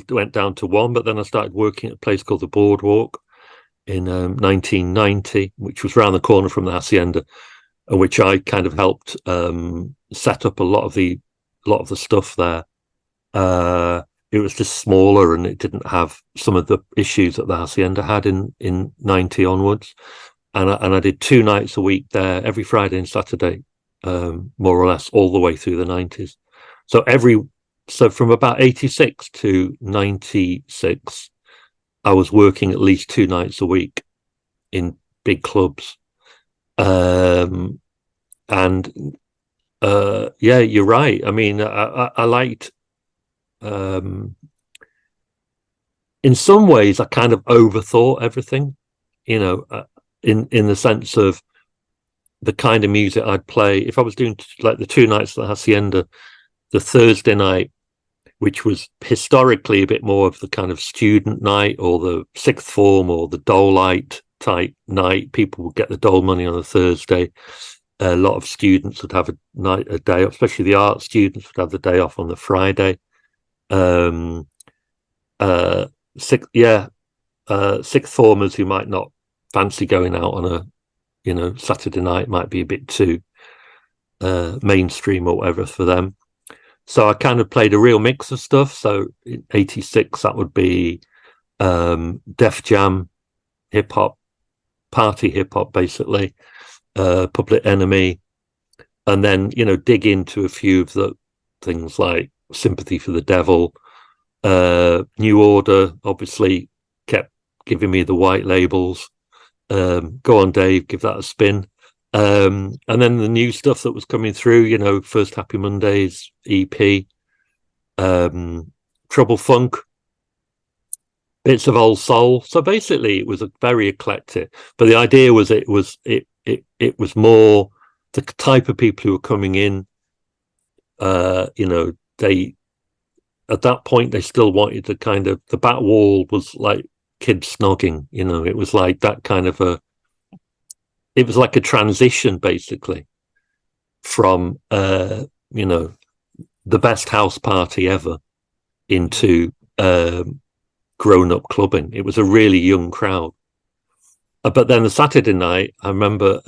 went down to 1, but then I started working at a place called the Boardwalk in 1990, which was around the corner from the Hacienda, which I kind of helped set up a lot of the stuff there. It was just smaller and it didn't have some of the issues that the Hacienda had in 90 onwards. And I did 2 nights a week there, every Friday and Saturday, more or less all the way through the 90s. So from about 86 to 96, I was working at least 2 nights a week in big clubs. And you're right. I mean, I liked, in some ways, I kind of overthought everything, in the sense of the kind of music I'd play. If I was doing like the 2 nights at the Hacienda, the Thursday night, which was historically a bit more of the kind of student night or the sixth form or the dole-light type night. People would get the dole money on a Thursday. A lot of students would have a day off, especially the art students would have the day off on the Friday. Sixth formers who might not fancy going out on a Saturday night, might be a bit too mainstream or whatever for them. So I kind of played a real mix of stuff. So in 86, that would be Def Jam, hip hop, party hip hop, basically, Public Enemy, and then dig into a few of the things like Sympathy for the Devil. New Order obviously kept giving me the white labels. Go on, Dave, give that a spin. And then the new stuff that was coming through, you know, First Happy Mondays EP, Trouble Funk, bits of old soul. So basically it was a very eclectic, but the idea was it was more the type of people who were coming in, you know, they, at that point, they still wanted the kind of, the back wall was like kids snogging, you know, it was like that kind of it was like a transition basically from, you know, the best house party ever into grown-up clubbing. It was a really young crowd. But then the Saturday night, I remember,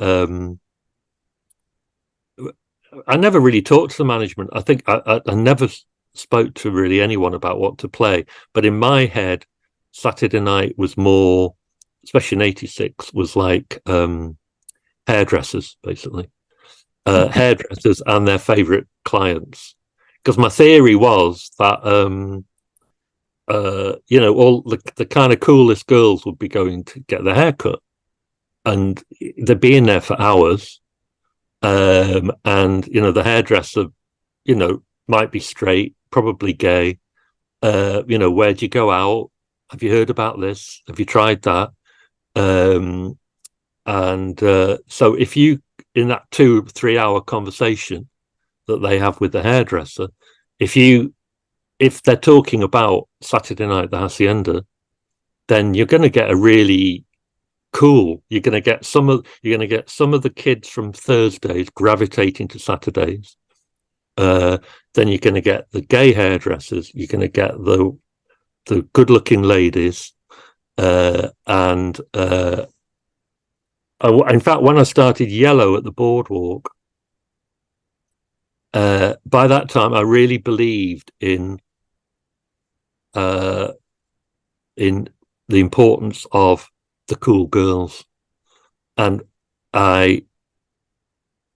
I never really talked to the management. I think I never spoke to really anyone about what to play. But in my head, Saturday night was more, especially in '86, was like hairdressers, basically. Hairdressers and their favourite clients. Because my theory was that, you know, all the kind of coolest girls would be going to get their hair cut. And they'd be in there for hours. And, you know, the hairdresser, you know, might be straight, probably gay. You know, where'd you go out? Have you heard about this? Have you tried that? So if you, in that 2-3 hour conversation that they have with the hairdresser, if they're talking about Saturday night at the Hacienda, then you're going to get a really cool. You're going to get some of the kids from Thursdays gravitating to Saturdays. Then you're going to get the gay hairdressers. You're going to get the good-looking ladies, and in fact, when I started Yellow at the Boardwalk, by that time I really believed in the importance of the cool girls, and I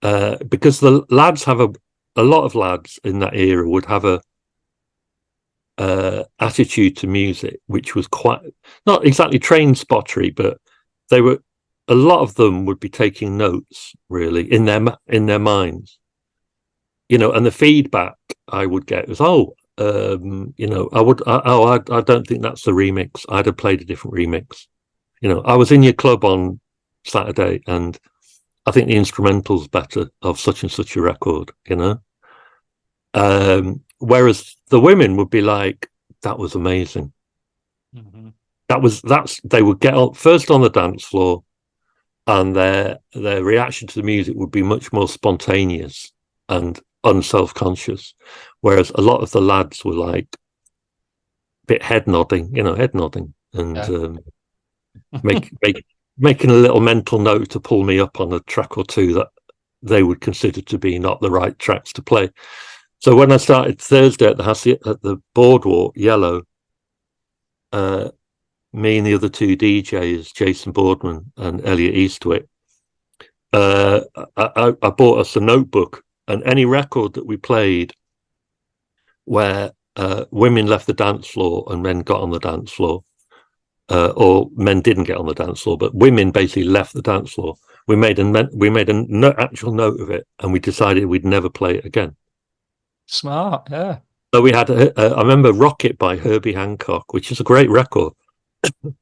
because the lads have a lot of lads in that era would have a attitude to music which was quite, not exactly train spottery, but a lot of them would be taking notes really in their minds, you know, and the feedback I would get was, you know, I don't think that's the remix. I'd have played a different remix. You know, I was in your club on Saturday and I think the instrumental's better of such and such a record, you know. Whereas the women would be like, that was amazing. Mm-hmm. They would get up first on the dance floor, and their reaction to the music would be much more spontaneous and unself-conscious. Whereas a lot of the lads were like a bit head nodding, and making a little mental note to pull me up on a track or two that they would consider to be not the right tracks to play. So when I started Thursday at the Boardwalk, Yellow, me and the other two DJs, Jason Boardman and Elliot Eastwick, I bought us a notebook, and any record that we played where women left the dance floor and men got on the dance floor, or men didn't get on the dance floor, but women basically left the dance floor, we made an actual note of it, and we decided we'd never play it again. Smart, yeah. So we had, I remember Rocket by Herbie Hancock, which is a great record. The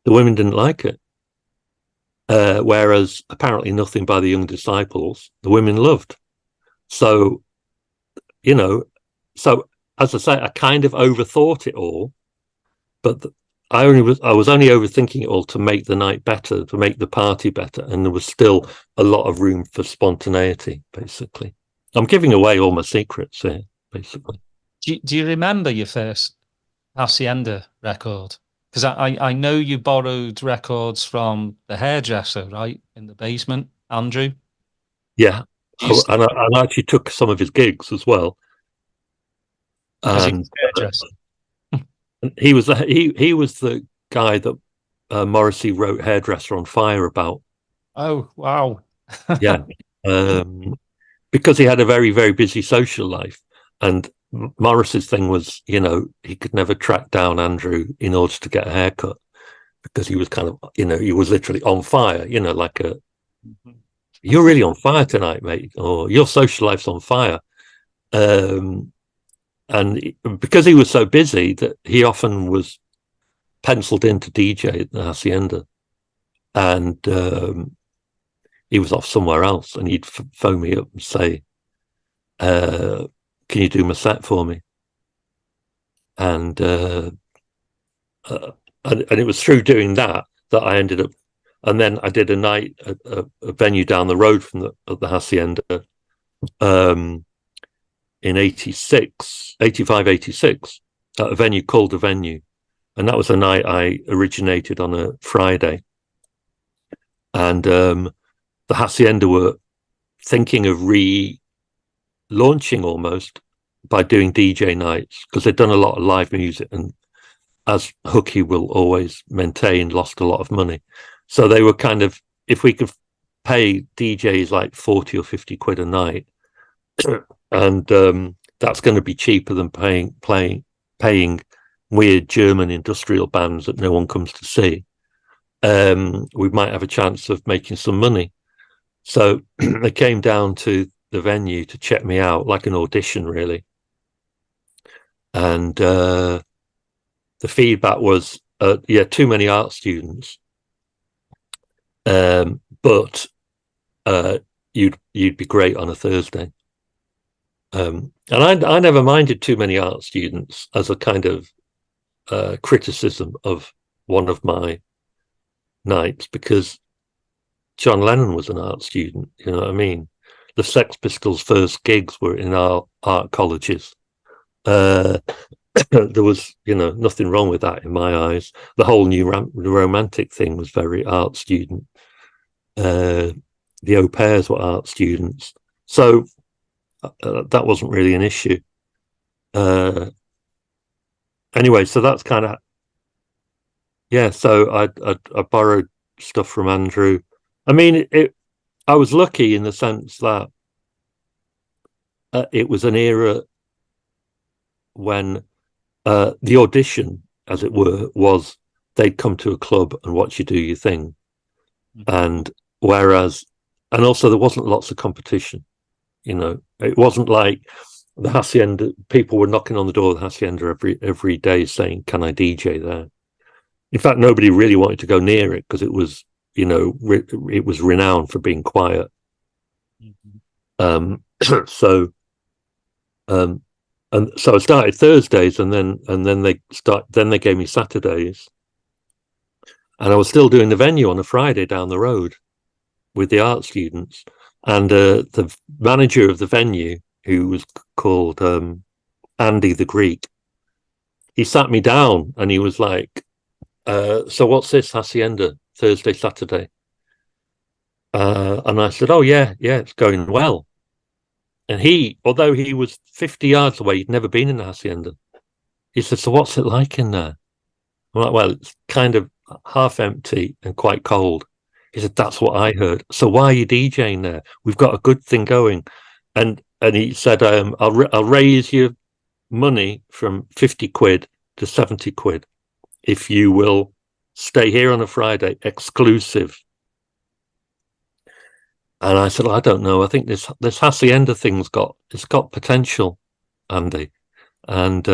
women didn't like it. Whereas apparently Nothing by the Young Disciples, the women loved. So, you know, so as I say, I kind of overthought it all, but I was only overthinking it all to make the night better, to make the party better. And there was still a lot of room for spontaneity, basically. I'm giving away all my secrets here, basically. Do you remember your first Hacienda record? Because I know you borrowed records from the hairdresser, right, in the basement, Andrew? Yeah, and I actually took some of his gigs as well. And he was the guy that Morrissey wrote Hairdresser on Fire about. Oh, wow. Yeah. Because he had a very, very busy social life. And Morris's thing was, you know, he could never track down Andrew in order to get a haircut, because he was kind of, you know, he was literally on fire, you know, like You're really on fire tonight, mate, or your social life's on fire. And because he was so busy that he often was penciled in to DJ at the Hacienda, and he was off somewhere else, and he'd phone me up and say, can you do my set for me? And it was through doing that I ended up, and then I did a night at a venue down the road from the Hacienda in 85, 86, at a venue called The Venue. And that was a night I originated on a Friday. And the Hacienda were thinking of relaunching almost by doing DJ nights, because they'd done a lot of live music, and as Hooky will always maintain, lost a lot of money. So they were kind of, if we could pay DJs like 40 or 50 quid a night, and that's going to be cheaper than paying weird German industrial bands that no one comes to see, we might have a chance of making some money. So they came down to the venue to check me out, like an audition, really. And the feedback was, too many art students, but you'd be great on a Thursday. And I never minded too many art students as a kind of criticism of one of my nights, because John Lennon was an art student, you know what I mean? The Sex Pistols' first gigs were in our art colleges. There was, nothing wrong with that in my eyes. The whole new romantic thing was very art student. The au pairs were art students. So that wasn't really an issue. Anyway, so that's kind of, so I borrowed stuff from Andrew. I mean, I was lucky in the sense that it was an era when the audition, as it were, was they'd come to a club and watch you do your thing. And also there wasn't lots of competition. It wasn't like the Hacienda, people were knocking on the door of the Hacienda every day saying, can I DJ there? In fact, nobody really wanted to go near it because it was, it was renowned for being quiet. And so I started Thursdays, and then they gave me Saturdays, and I was still doing the venue on a Friday down the road with the art students. And the manager of the venue, who was called Andy the Greek, he sat me down and he was like, so what's this Hacienda Thursday, Saturday? And I said, oh yeah, it's going well. And although he was 50 yards away, he'd never been in the Hacienda. He said, so what's it like in there? I'm like, well, it's kind of half empty and quite cold. He said, that's what I heard. So why are you DJing there? We've got a good thing going. And he said, I'll raise your money from 50 quid to 70 quid if you will stay here on a Friday, exclusive. And I said, I don't know. I think this Hacienda thing's got potential, Andy. And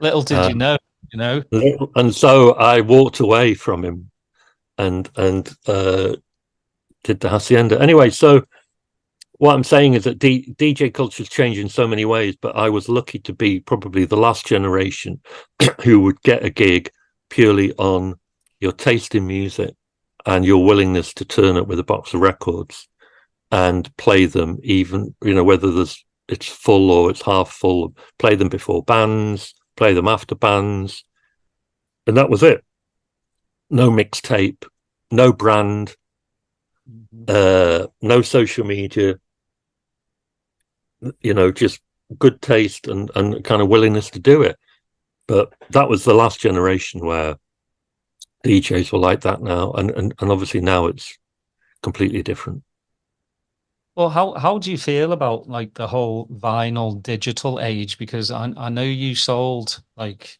little did you know. And so I walked away from him and did the Hacienda. Anyway, so what I'm saying is that DJ culture has changed in so many ways, but I was lucky to be probably the last generation who would get a gig purely on your taste in music and your willingness to turn up with a box of records and play them, even, whether it's full or it's half full, play them before bands, play them after bands. And that was it. No mixtape, no brand, no social media, just good taste and kind of willingness to do it. But that was the last generation where DJs were like that now. And obviously now it's completely different. Well, how do you feel about like the whole vinyl digital age? Because I know you sold like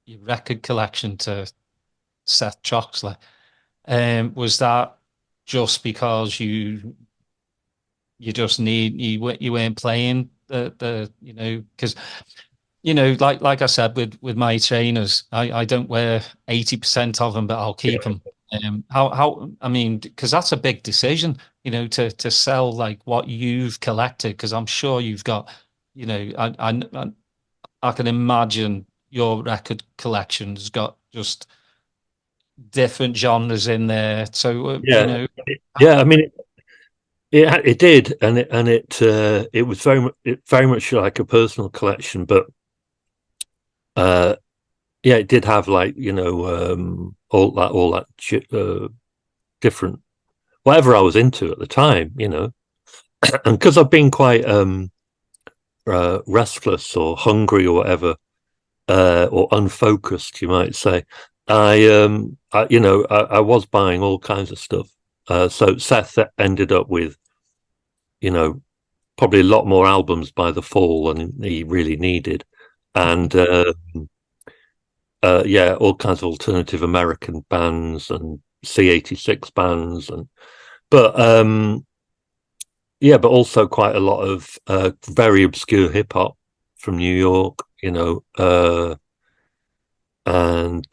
your record collection to Seth Troxler. Was that just because you just you weren't playing the because like I said with my trainers, I don't wear 80% of them, but I'll keep them. How I mean, because that's a big decision, to sell like what you've collected, because I'm sure you've got, I can imagine your record collection's got just different genres in there. So I mean, it did, and it was very much like a personal collection, but it did have like all that different whatever I was into at the time, and because I've been quite restless or hungry or whatever, or unfocused, you might say. I was buying all kinds of stuff. So Seth ended up with, probably a lot more albums by the fall than he really needed, and all kinds of alternative American bands and C86 bands, but also quite a lot of very obscure hip hop from New York, and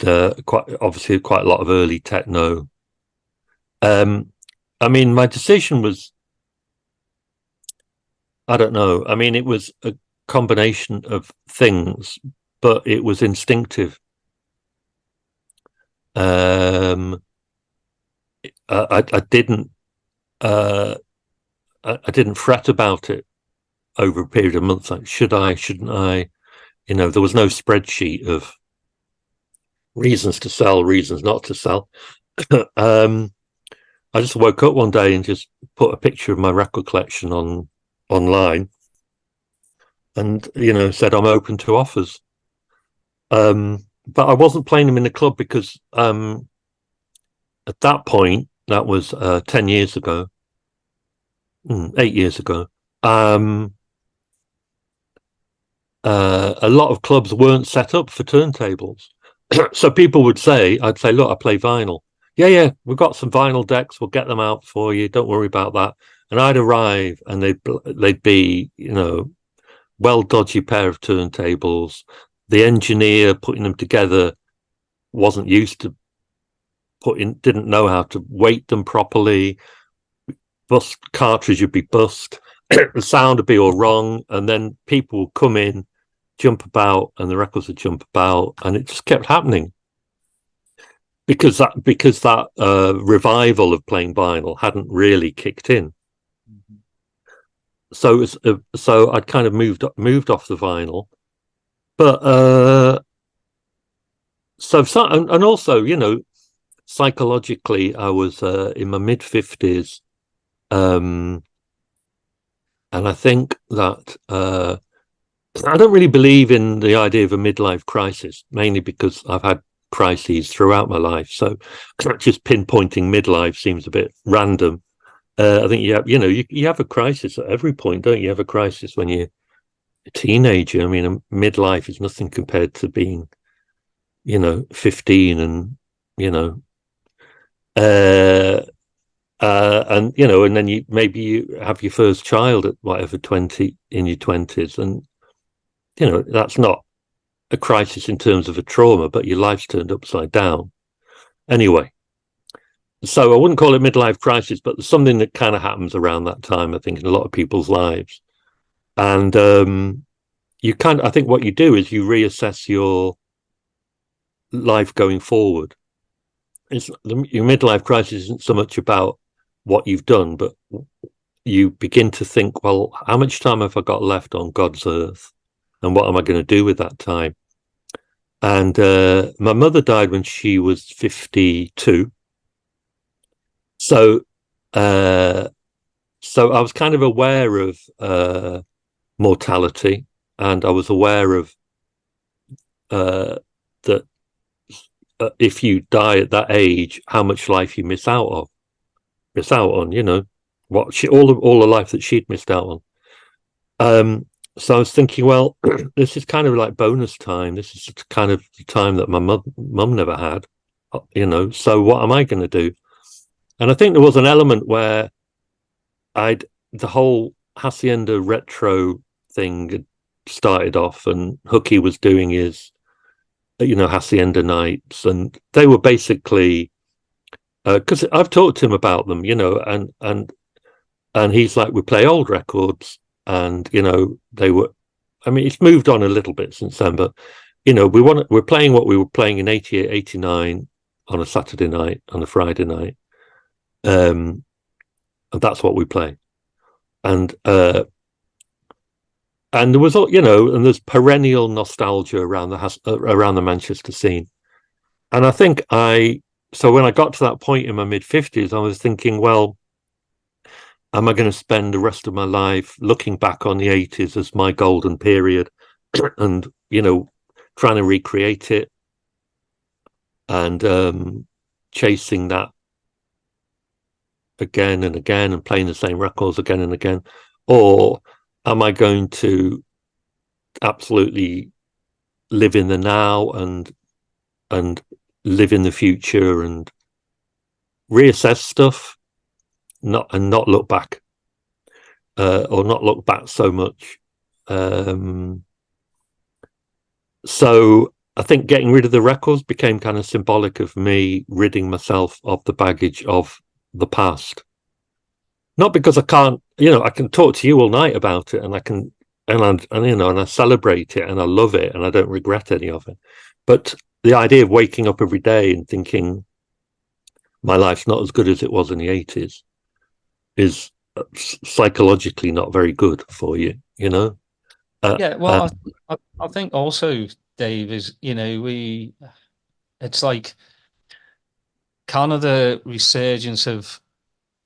quite a lot of early techno. I mean, my decision was, I don't know. I mean, it was a combination of things, but it was instinctive. I didn't fret about it over a period of months. Like, should I? Shouldn't I? There was no spreadsheet of reasons to sell, reasons not to sell. I just woke up one day and just put a picture of my record collection online, and said I'm open to offers. But I wasn't playing them in the club because at that point, that was 10 years ago, 8 years ago. A lot of clubs weren't set up for turntables. So people would say, I'd say, look, I play vinyl. Yeah, we've got some vinyl decks. We'll get them out for you. Don't worry about that. And I'd arrive and they'd be, well dodgy pair of turntables. The engineer putting them together wasn't used to didn't know how to weight them properly. Cartridge would be bust. The sound would be all wrong. And then people would come in, jump about, and the records would jump about, and it just kept happening. Because that revival of playing vinyl hadn't really kicked in. Mm-hmm. So I'd kind of moved off the vinyl, but and also, psychologically, I was in my mid-50s, and I think that I don't really believe in the idea of a midlife crisis, mainly because I've had crises throughout my life. So just pinpointing midlife seems a bit random. I think you have a crisis at every point, don't you? You have a crisis when you're a teenager. I mean, a midlife is nothing compared to being, 15 and, and then you have your first child at whatever 20 in your 20s, and that's not a crisis in terms of a trauma, but your life's turned upside down. Anyway, so I wouldn't call it midlife crisis, but there's something that kind of happens around that time, I think, in a lot of people's lives. And I think what you do is you reassess your life going forward. Your midlife crisis isn't so much about what you've done, but you begin to think, well, how much time have I got left on God's earth? And what am I going to do with that time? And my mother died when she was 52. So I was kind of aware of mortality, and I was aware of that if you die at that age, how much life you miss out on, all the life that she'd missed out on. So I was thinking, well, this is kind of like bonus time. This is kind of the time that my mum never had, so what am I going to do? And I think there was an element where the whole Hacienda retro thing had started off, and Hooky was doing his, Hacienda nights, and they were basically, because I've talked to him about them, and he's like, we play old records, and they were. I mean, it's moved on a little bit since then, but we're playing what we were playing in 88, 89 on a Saturday night, on a Friday night, and that's what we play. And there was, and there's perennial nostalgia around the Manchester scene. And I think so when I got to that point in my mid-50s, I was thinking, well, am I going to spend the rest of my life looking back on the 80s as my golden period and, trying to recreate it and chasing that again and again and playing the same records again and again? Or am I going to absolutely live in the now and live in the future and reassess stuff, not look back, or not look back so much? So I think getting rid of the records became kind of symbolic of me ridding myself of the baggage of the past. Not because I can't, I can talk to you all night about it, and I can, and I celebrate it and I love it and I don't regret any of it. But the idea of waking up every day and thinking my life's not as good as it was in the 80s is psychologically not very good for you, I think also, Dave, is, it's like kind of the resurgence of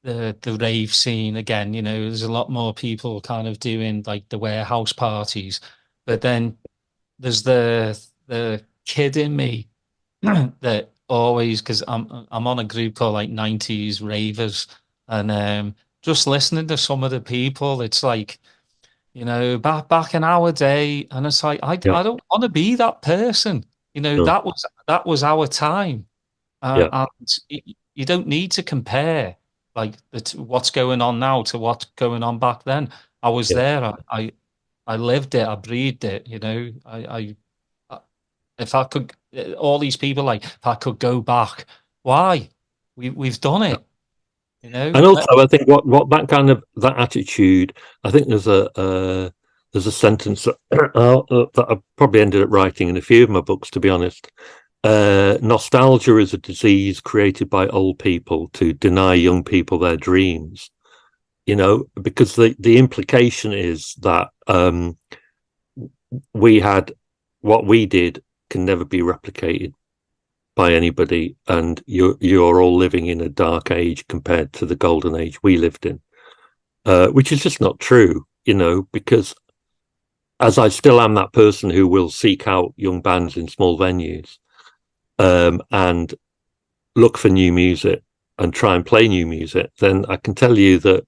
the rave scene again. There's a lot more people kind of doing like the warehouse parties, but then there's the kid in me that always, because I'm on a group called like 90s ravers, and just listening to some of the people, it's like, back in our day, and it's like I don't want to be that person. That was our time, and you don't need to compare like what's going on now to what's going on back then. I was there. I lived it. I breathed it. I if I could, all these people, like, if I could go back, why? We've done it. And also, I think what that kind of that attitude. I think there's a sentence that I probably ended up writing in a few of my books, to be honest. Nostalgia is a disease created by old people to deny young people their dreams. Because the implication is that we had what we did can never be replicated by anybody, and you're all living in a dark age compared to the golden age we lived in, which is just not true, because as I still am that person who will seek out young bands in small venues, and look for new music and try and play new music, then I can tell you that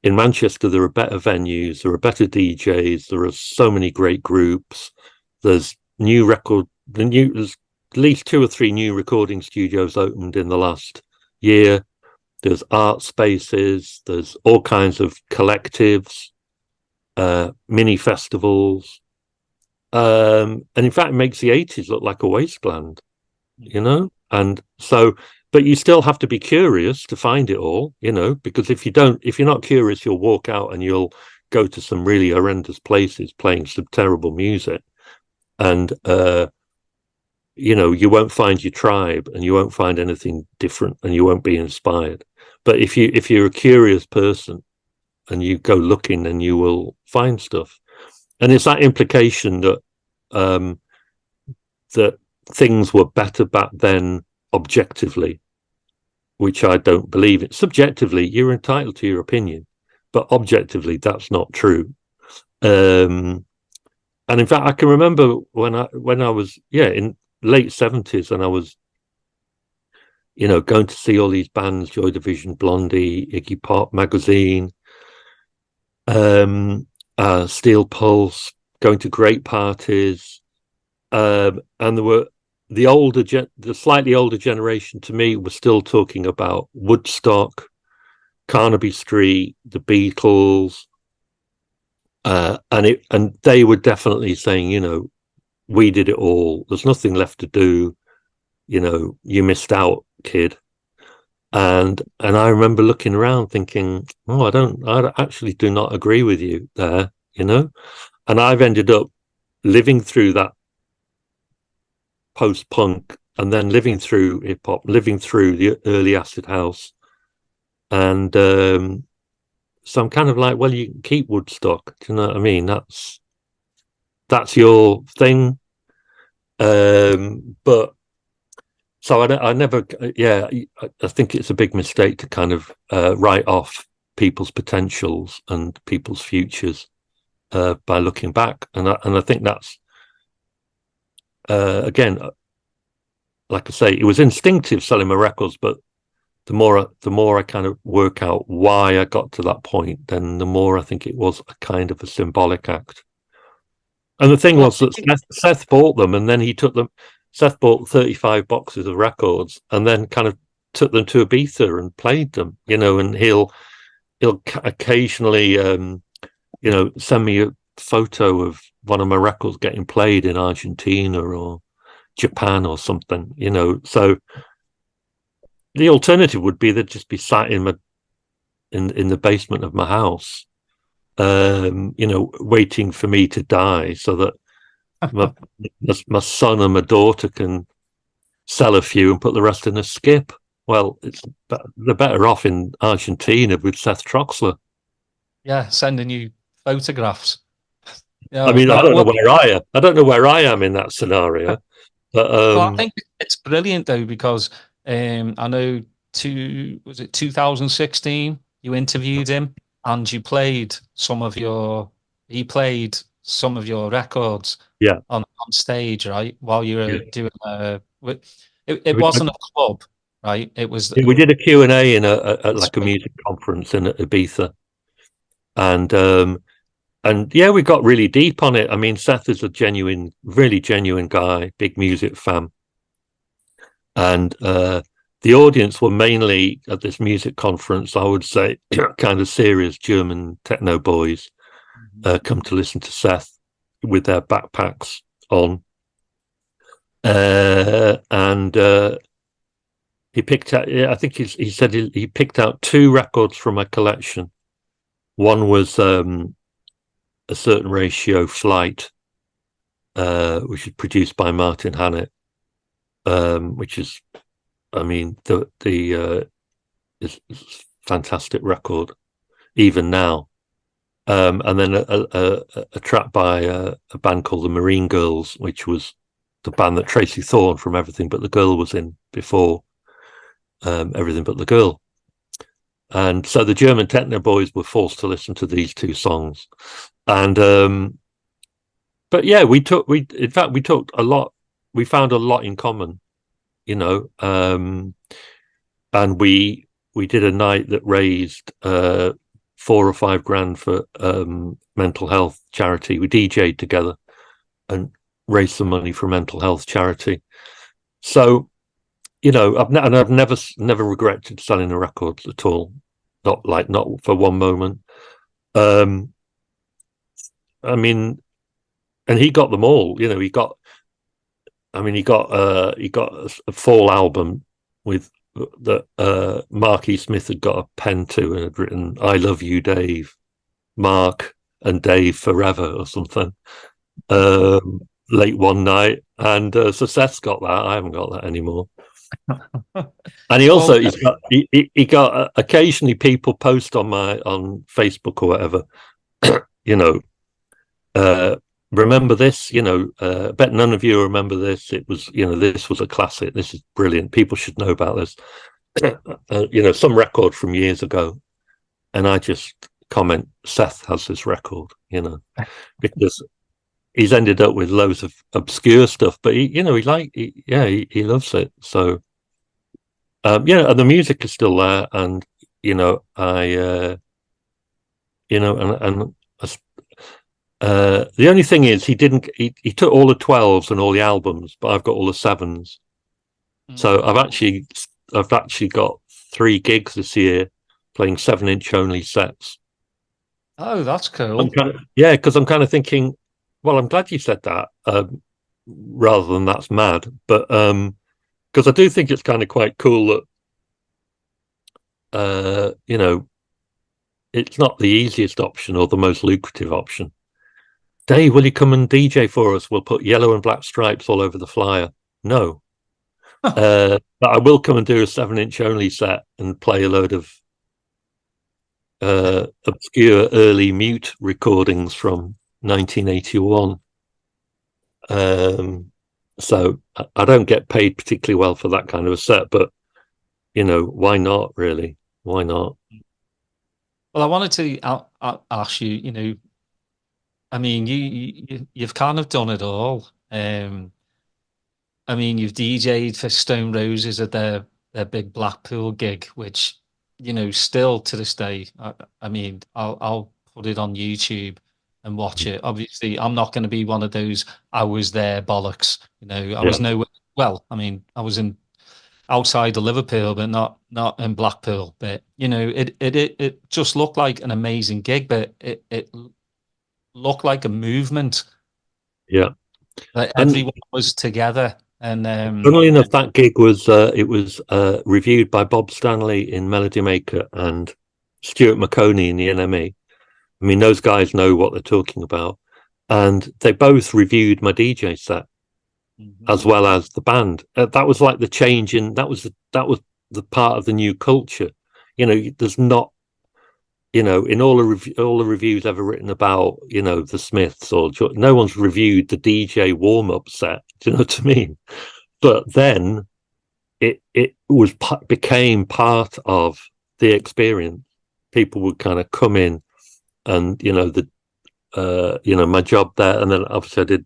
in Manchester there are better venues, there are better DJs, there are so many great groups. There's there's at least 2 or 3 new recording studios opened in the last year. There's art spaces, there's all kinds of collectives, mini festivals, and in fact it makes the 80s look like a wasteland, and so, but you still have to be curious to find it all, because if you're not curious, you'll walk out and you'll go to some really horrendous places playing some terrible music, and you won't find your tribe and you won't find anything different and you won't be inspired. But if you're a curious person and you go looking, then you will find stuff. And it's that implication that that things were better back then objectively, which I don't believe in. Subjectively, you're entitled to your opinion, but objectively, that's not true. And in fact, I can remember when I was in late 70s, and I was going to see all these bands: Joy Division, Blondie, Iggy Pop, Magazine, Steel Pulse, going to great parties, and there were the slightly older generation to me was still talking about Woodstock, Carnaby Street, the Beatles, and they were definitely saying, we did it all. There's nothing left to do. You missed out, kid. And I remember looking around thinking, I actually do not agree with you there, And I've ended up living through that post-punk and then living through hip-hop, living through the early acid house. And so I'm kind of like, well, you can keep Woodstock. Do you know what I mean? That's your thing. But so I never, I think it's a big mistake to kind of write off people's potentials and people's futures by looking back. And I think that's, again, like I say, it was instinctive selling my records, but the more I kind of work out why I got to that point, then the more I think it was a kind of a symbolic act. And the thing was that Seth bought them, and then he took them. Seth bought 35 boxes of records, and then kind of took them to Ibiza and played them. And he'll occasionally, send me a photo of one of my records getting played in Argentina or Japan or something. So the alternative would be they'd just be sat in the basement of my house, waiting for me to die so that my son and my daughter can sell a few and put the rest in a skip. Well, they're better off in Argentina with Seth Troxler. Yeah, sending you photographs. I mean, I don't know where I am. I don't know where I am in that scenario. But I think it's brilliant though, because I know 2016 you interviewed him and he played some of your records on stage, right? While you were doing it wasn't a club, right? It was we did a Q&A in a music conference in Ibiza, and we got really deep on it. I mean, Seth is a really genuine guy, big music fan, and the audience were mainly at this music conference, I would say, kind of serious German techno boys come to listen to Seth with their backpacks on. And he picked out, I think he said he picked out 2 records from my collection. One was a certain ratio Flight, which is produced by Martin Hannett, which is, I mean, is fantastic record, even now. And then a track by a band called the Marine Girls, which was the band that Tracy Thorn from Everything But the Girl was in before Everything But the Girl. And so the German techno boys were forced to listen to these 2 songs. And but yeah, we talked a lot. We found a lot in common, and we did a night that raised 4 or 5 grand for mental health charity. We DJ'd together and raised some money for mental health charity. So, I've never regretted selling the records at all. Not for one moment. I mean, and he got them all. He got a full album with that Mark E. Smith had got a pen to and had written "I love you, Dave, Mark and Dave forever" or something. Late one night, and so Seth's got that. I haven't got that anymore. And he also he got occasionally people post on Facebook or whatever. Remember this? I bet none of you remember this. It was, this was a classic. This is brilliant. People should know about this. Some record from years ago, and I just comment, Seth has this record, because he's ended up with loads of obscure stuff, but he loves it. So, and the music is still there, and The only thing is, he took all the 12s and all the albums, but I've got all the 7s. So I've actually got 3 gigs this year playing 7-inch only sets. Oh, that's cool. Because I'm kind of thinking, well, I'm glad you said that, rather than that's mad. But because I do think it's kind of quite cool that, it's not the easiest option or the most lucrative option. Dave, will you come and DJ for us? We'll put yellow and black stripes all over the flyer. No. But I will come and do a 7-inch only set and play a load of obscure early Mute recordings from 1981. So I don't get paid particularly well for that kind of a set, but why not? Really, why not? Well, I wanted to ask you. I mean, you've kind of done it all. I mean, you've DJ'd for Stone Roses at their big Blackpool gig, which still to this day. I mean, I'll put it on YouTube and watch it. Obviously, I'm not going to be one of those "I was there" bollocks. I was nowhere. Well, I mean, I was outside of Liverpool, but not in Blackpool. But it just looked like an amazing gig, but it looked like a movement. Yeah, everyone was together. And funnily enough, that gig was reviewed by Bob Stanley in Melody Maker and Stuart McConey in the NME. I mean, those guys know what they're talking about, and they both reviewed my DJ set as well as the band. That was like the change in that was the part of the new culture. There's not. In all the reviews ever written about, the Smiths no one's reviewed the DJ warm-up set. Do you know what I mean? But then it became part of the experience. People would kind of come in, and my job there, and then obviously I did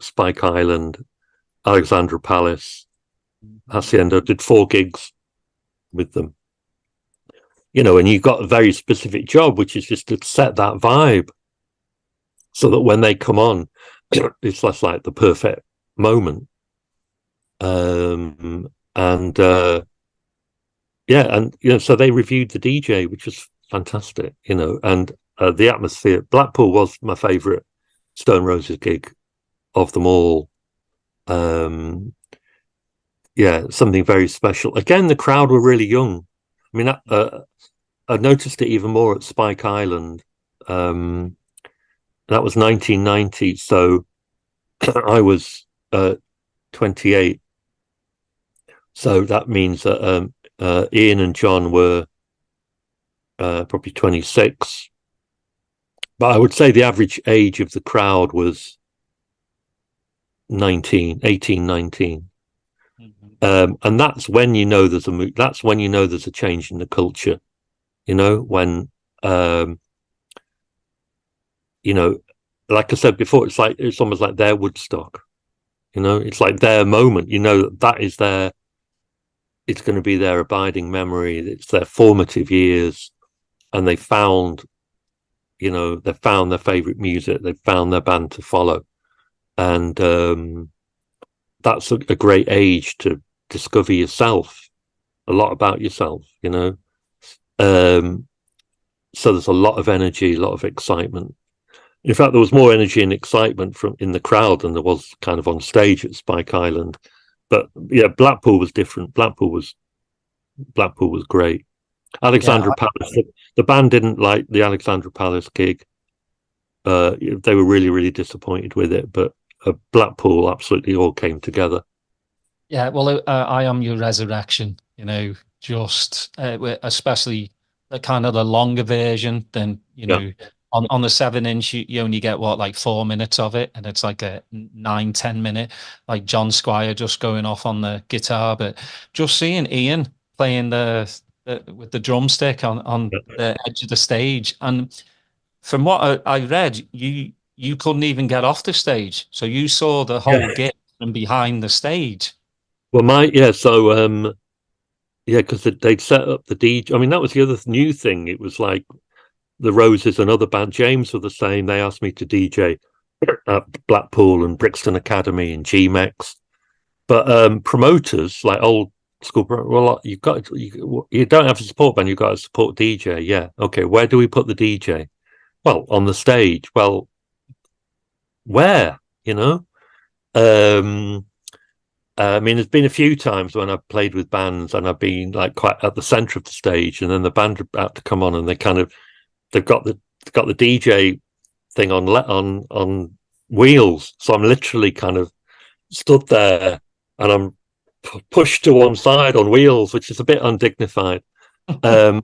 Spike Island, Alexandra Palace, Hacienda. Did 4 gigs with them. And you've got a very specific job, which is just to set that vibe so that when they come on, it's less like the perfect moment. So they reviewed the DJ, which was fantastic, and the atmosphere. Blackpool was my favourite Stone Roses gig of them all. Something very special. Again, the crowd were really young. I mean, I noticed it even more at Spike Island. That was 1990, so I was 28. So that means that Ian and John were probably 26. But I would say the average age of the crowd was 18, 19. And that's when there's that's when there's a change in the culture. When like I said before, it's almost like their Woodstock. It's like their moment. That is it's going to be their abiding memory. It's their formative years, and they found their favorite music. They found their band to follow, and that's a great age to discover yourself, a lot about yourself. So there's a lot of energy, a lot of excitement. In fact, there was more energy and excitement in the crowd than there was kind of on stage at Spike Island. But yeah, Blackpool was different. Blackpool was great. Alexandra Palace. The band didn't like the Alexandra Palace gig. They were really, really disappointed with it. But Blackpool absolutely all came together. Yeah, well, I Am Your Resurrection. Just especially the kind of the longer version. Then on the 7-inch, you only get like 4 minutes of it, and it's like a 9-10 minute, like John Squire just going off on the guitar. But just seeing Ian playing with the drumstick on the edge of the stage, and from what I read, you couldn't even get off the stage, so you saw the whole gig from behind the stage. Well, because they'd set up the DJ. I mean, that was the other new thing. It was like the Roses and other band, James were the same. They asked me to DJ at Blackpool and Brixton Academy and GMEX. But promoters, like old school, well, you don't have to support band, you've got to support DJ. Yeah, okay, where do we put the DJ? Well, on the stage. Well, where, you know? I mean, there's been a few times when I've played with bands and I've been like quite at the center of the stage, and then the band are about to come on, and they've got the DJ thing on wheels. So I'm literally kind of stood there, and I'm pushed to one side on wheels, which is a bit undignified. But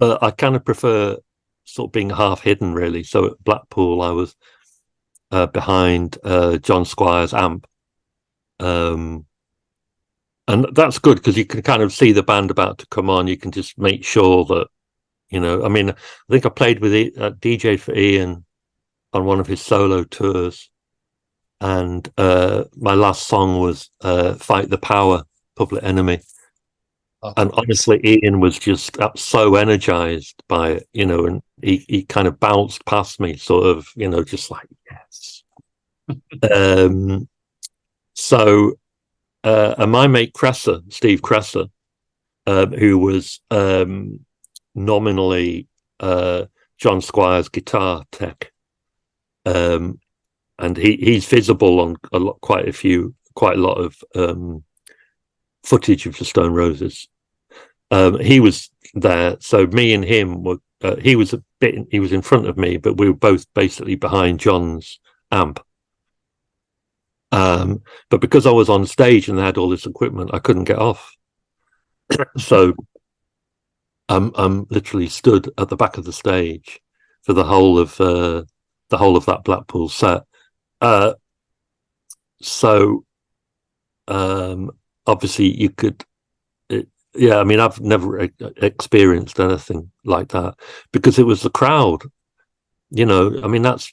I kind of prefer sort of being half hidden, really. So at Blackpool, I was behind John Squire's amp. And that's good because you can kind of see the band about to come on. You can just make sure that, you know, I mean, I think I played with DJ for Ian on one of his solo tours. And my last song was Fight the Power, Public Enemy. Oh, and honestly, Ian was just so energized by it, you know, and he kind of bounced past me, sort of, you know, just like, yes. And my mate Steve Cresser, who was nominally John Squire's guitar tech, and he's visible on quite a lot of footage of the Stone Roses. He was there, so me and him were. He was in front of me, but we were both basically behind John's amp. But because I was on stage and they had all this equipment, I couldn't get off. So I'm literally stood at the back of the stage for the whole of that Blackpool set. Obviously you could, I mean, I've never experienced anything like that because it was the crowd. You know, I mean, that's,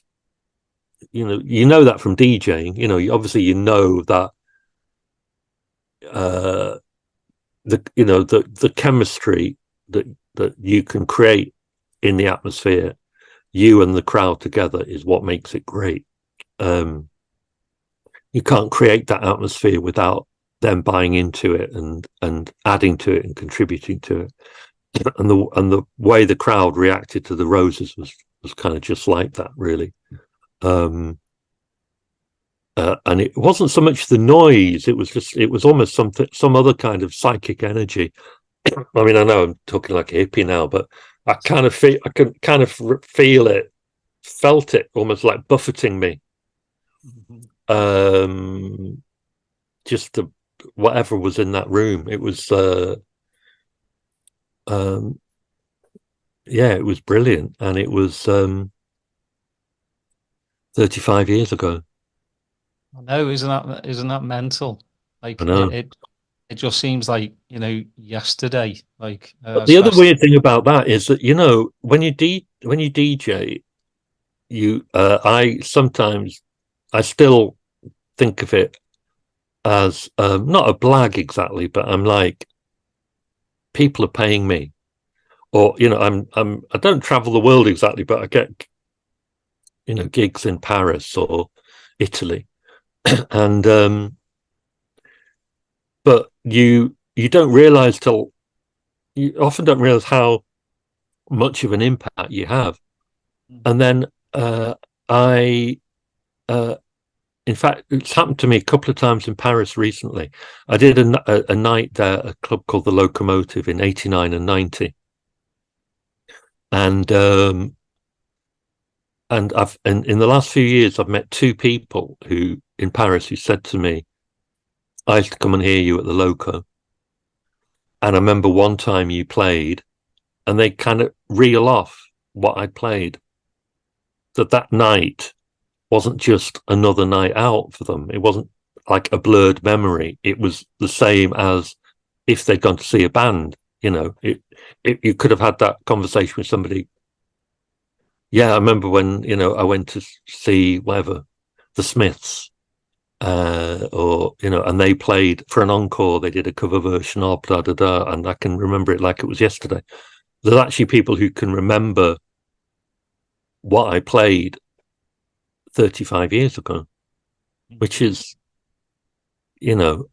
you know that from DJing, obviously that the chemistry that you can create in the atmosphere, you and the crowd together, is what makes it great. You can't create that atmosphere without them buying into it and adding to it and contributing to it. And the way the crowd reacted to the Roses was kind of just like that, really. And it wasn't so much the noise; it was almost some other kind of psychic energy. I mean, I know I'm talking like a hippie now, but I could feel it, felt it, almost like buffeting me. Just whatever was in that room, it was, it was brilliant, and it was 35 years ago. I know, isn't that mental? Like, I know. It just seems like, yesterday. Like, but the other weird thing about that is that, when you DJ, I still think of it as not a blag exactly, but I'm like, people are paying me, or I don't travel the world exactly, but I get gigs in Paris or Italy, and but you don't realize you often don't realize how much of an impact you have. And then in fact, it's happened to me a couple of times in Paris recently. I did a night there, a club called the Locomotive, in 89 and 90. And in the last few years, I've met two people in Paris who said to me, I used to come and hear you at the Loco. And I remember one time you played, and they kind of reel off what I played. That night wasn't just another night out for them. It wasn't like a blurred memory. It was the same as if they'd gone to see a band. You could have had that conversation with somebody. Yeah, I remember when I went to see the Smiths, and they played for an encore. They did a cover version of da da da, and I can remember it like it was yesterday. There's actually people who can remember what I played 35 years ago, which is, I'm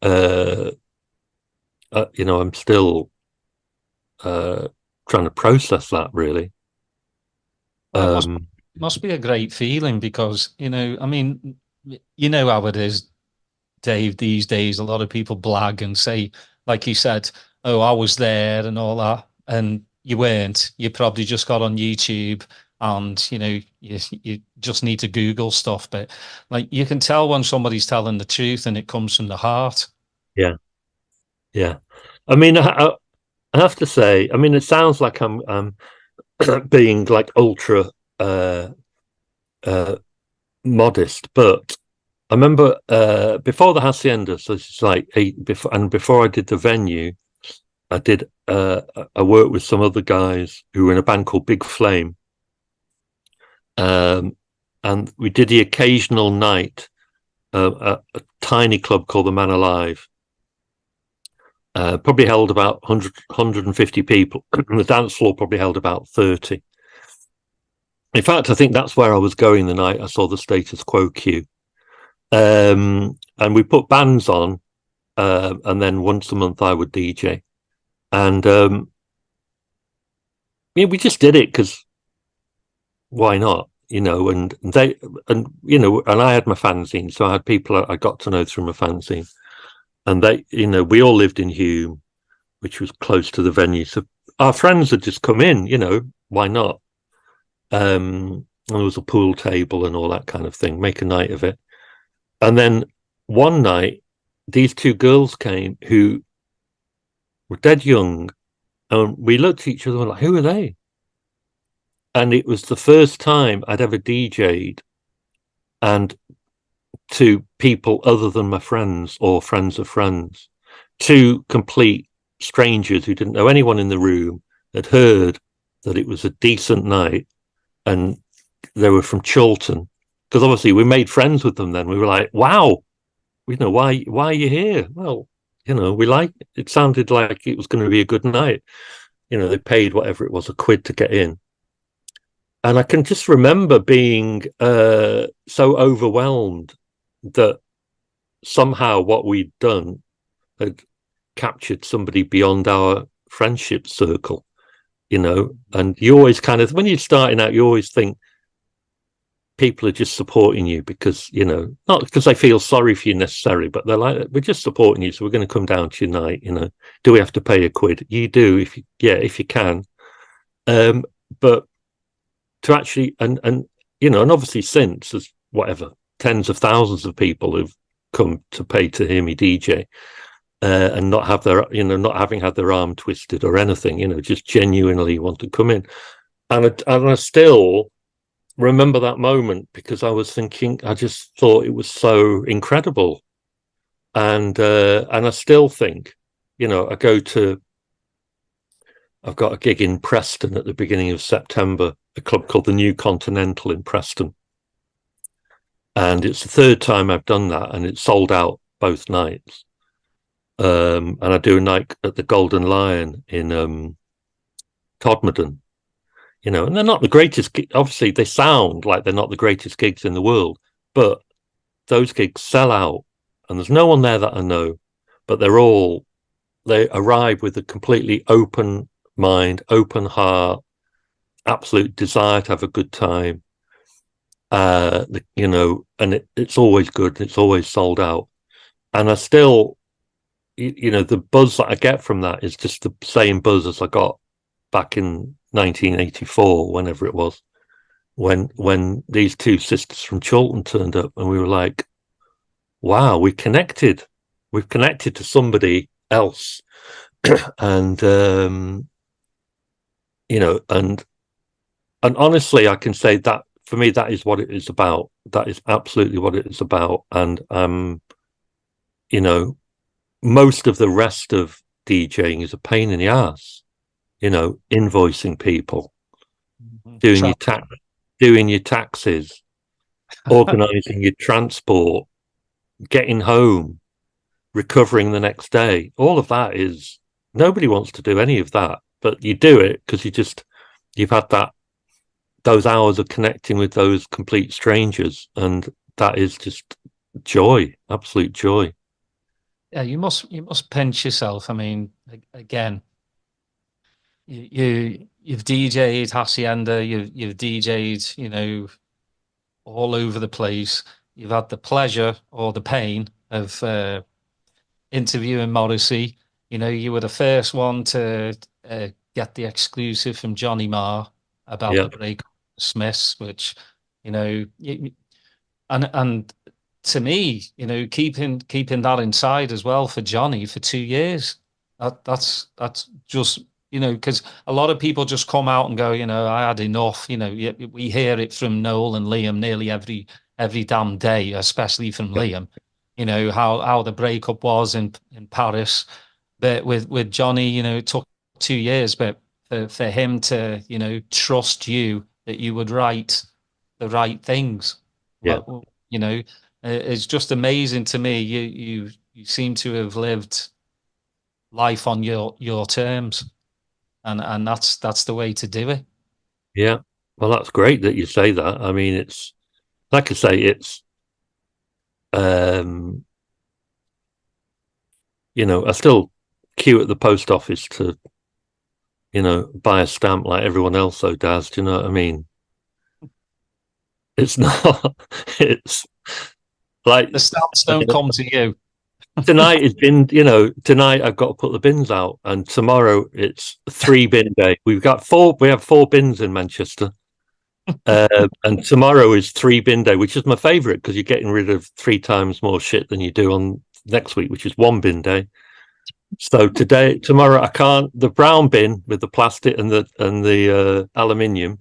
still trying to process that, really. Well, must be a great feeling because, I mean, how it is, Dave, these days. A lot of people blag and say, like you said, oh, I was there and all that. And you weren't. You probably just got on YouTube and, you just need to Google stuff. But like you can tell when somebody's telling the truth and it comes from the heart. Yeah. Yeah. I mean, I have to say, I mean, it sounds like I'm being like ultra modest, but I remember before the Hacienda, so it's like before I did the venue, I did I worked with some other guys who were in a band called Big Flame, and we did the occasional night at a tiny club called the Man Alive. Probably held about 150 people. The dance floor probably held about 30. In fact, I think that's where I was going the night I saw the Status Quo queue. And we put bands on, and then once a month I would DJ. And we just did it because why not? And I had my fanzine, so I had people I got to know through my fanzine. And they, we all lived in Hume, which was close to the venue. So our friends had just come in, why not? And there was a pool table and all that kind of thing, make a night of it. And then one night, these two girls came who were dead young. And we looked at each other and were like, who are they? And it was the first time I'd ever DJ'd and to people other than my friends or friends of friends, two complete strangers who didn't know anyone in the room, had heard that it was a decent night, and they were from Chiltern. Because obviously we made friends with them then. We were like, wow, why are you here? Well, we liked it. Sounded like it was going to be a good night. They paid whatever it was, £1 to get in. And I can just remember being so overwhelmed that somehow what we'd done had captured somebody beyond our friendship circle, and you always kind of, when you're starting out, you always think people are just supporting you because, not because they feel sorry for you necessarily, but they're like, we're just supporting you, so we're going to come down to your night, do we have to pay £1? You do, if you can. But to actually, and obviously since there's whatever, tens of thousands of people who've come to pay to hear me DJ, and not have their, not having had their arm twisted or anything, just genuinely want to come in. And I still remember that moment because I was thinking, I just thought it was so incredible. And I still think, I've got a gig in Preston at the beginning of September, a club called the New Continental in Preston. And it's the third time I've done that, and it's sold out both nights. And I do a night at the Golden Lion in Todmorden, and they're not the greatest. Obviously, they sound like they're not the greatest gigs in the world, but those gigs sell out, and there's no one there that I know, but they arrive with a completely open mind, open heart, absolute desire to have a good time. And it's always good. It's always sold out. And I still, the buzz that I get from that is just the same buzz as I got back in 1984, whenever it was, when these two sisters from Chiltern turned up, and we were like, wow, we've connected to somebody else. And, and honestly, I can say that for me, that is what it is about. That is absolutely what it is about. And, most of the rest of DJing is a pain in the ass, invoicing people, doing your taxes, organizing your transport, getting home, recovering the next day. All of that is, nobody wants to do any of that, but you do it because you've had that those hours of connecting with those complete strangers, and that is just joy, absolute joy. Yeah, you must pinch yourself. I mean, again, you've DJ'd Hacienda, you've DJ'd, all over the place. You've had the pleasure or the pain of interviewing Morrissey. You were the first one to get the exclusive from Johnny Marr about the break of the Smiths, which, and to me, keeping that inside as well for Johnny for 2 years. That's just, because a lot of people just come out and go, I had enough. We hear it from Noel and Liam nearly every damn day, especially from Liam. How the breakup was in Paris, but with Johnny, it took 2 years, but for him to trust you that you would write the right things. It's just amazing to me. You seem to have lived life on your terms, and that's the way to do it. Yeah, well, that's great that you say that. I mean, it's like I say, it's I still queue at the post office to buy a stamp like everyone else though, Daz. Do you know what I mean? It's not. It's like the stamps don't come to you. Tonight has been, tonight I've got to put the bins out, and tomorrow it's 3 bin day. We have 4 bins in Manchester, and tomorrow is 3 bin day, which is my favourite because you're getting rid of 3 times more shit than you do on next week, which is 1 bin day. So tomorrow I can't. The brown bin with the plastic and the aluminium,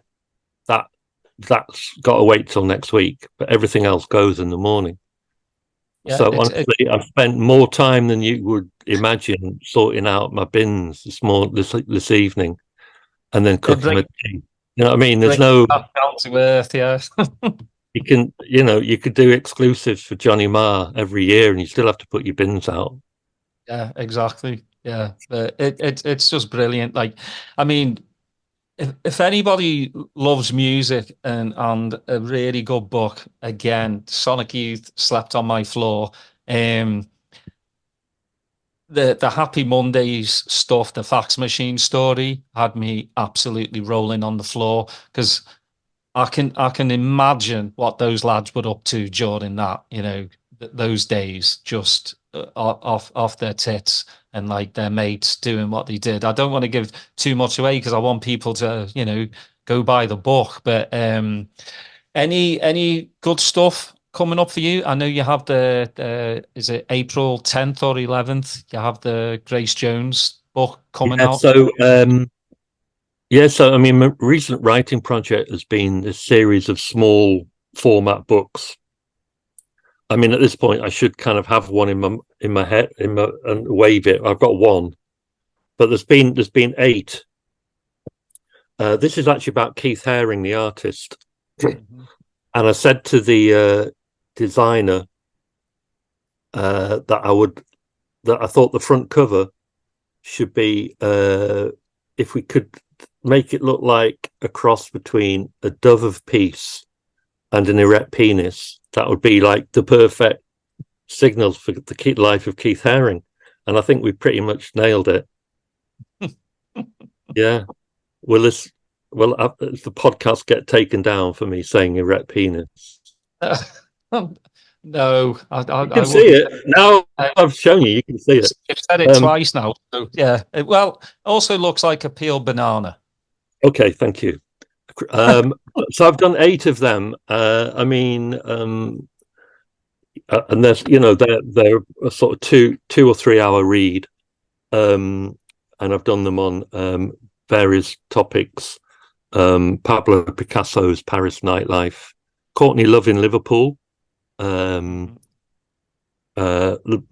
that's got to wait till next week. But everything else goes in the morning. Yeah, so honestly, I've spent more time than you would imagine sorting out my bins this evening, and then cooking my tea. You know what I mean? There's no down to earth. Yeah, you can. You could do exclusives for Johnny Marr every year, and you still have to put your bins out. Yeah, exactly. Yeah, it's just brilliant. Like, I mean, if anybody loves music and a really good book, again, Sonic Youth slept on my floor. The Happy Mondays stuff, the fax machine story had me absolutely rolling on the floor because I can imagine what those lads were up to during that, those days, just off their tits and like their mates doing what they did. I don't want to give too much away because I want people to, go buy the book. But any good stuff coming up for you? I know you have is it April 10th or 11th? You have the Grace Jones book coming out. So I mean, my recent writing project has been a series of small format books. I mean, at this point, I should kind of have one in my head and wave it. I've got one, but there's been 8. This is actually about Keith Haring, the artist, and I said to the designer that I thought the front cover should be if we could make it look like a cross between a dove of peace and an erect penis. That would be like the perfect signals for the life of Keith Haring. And I think we pretty much nailed it. Yeah. Will the podcast get taken down for me saying erect penis? No. I can see it. Now I've shown you, you can see it. You've said it twice now. So, yeah. Well, it also looks like a peeled banana. Okay, thank you. So I've done 8 of them. I mean, and there's they're a sort of 2 or 3 hour read, and I've done them on various topics. Pablo Picasso's Paris nightlife, Courtney Love in Liverpool, the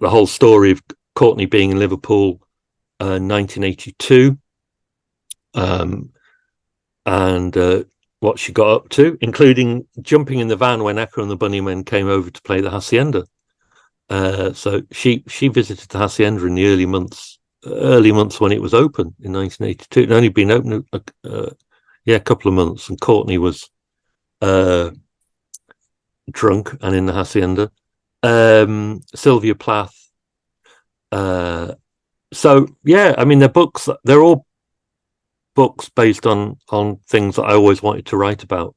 whole story of Courtney being in Liverpool, 1982. And what she got up to, including jumping in the van when Echo and the Bunnymen came over to play the Hacienda. So she visited the Hacienda in the early months when it was open in 1982. It had only been open a couple of months. And Courtney was drunk and in the hacienda. Sylvia Plath. So yeah, I mean, they're all books based on things that I always wanted to write about.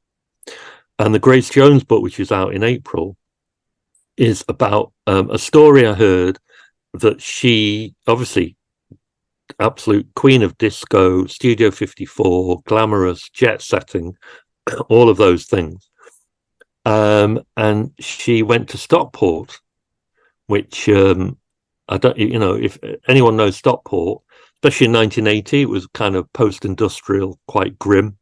And the Grace Jones book, which is out in April, is about a story I heard that she, obviously absolute queen of disco, Studio 54, glamorous, jet setting, all of those things. And she went to Stockport, which I don't, if anyone knows Stockport, especially in 1980, it was kind of post-industrial, quite grim.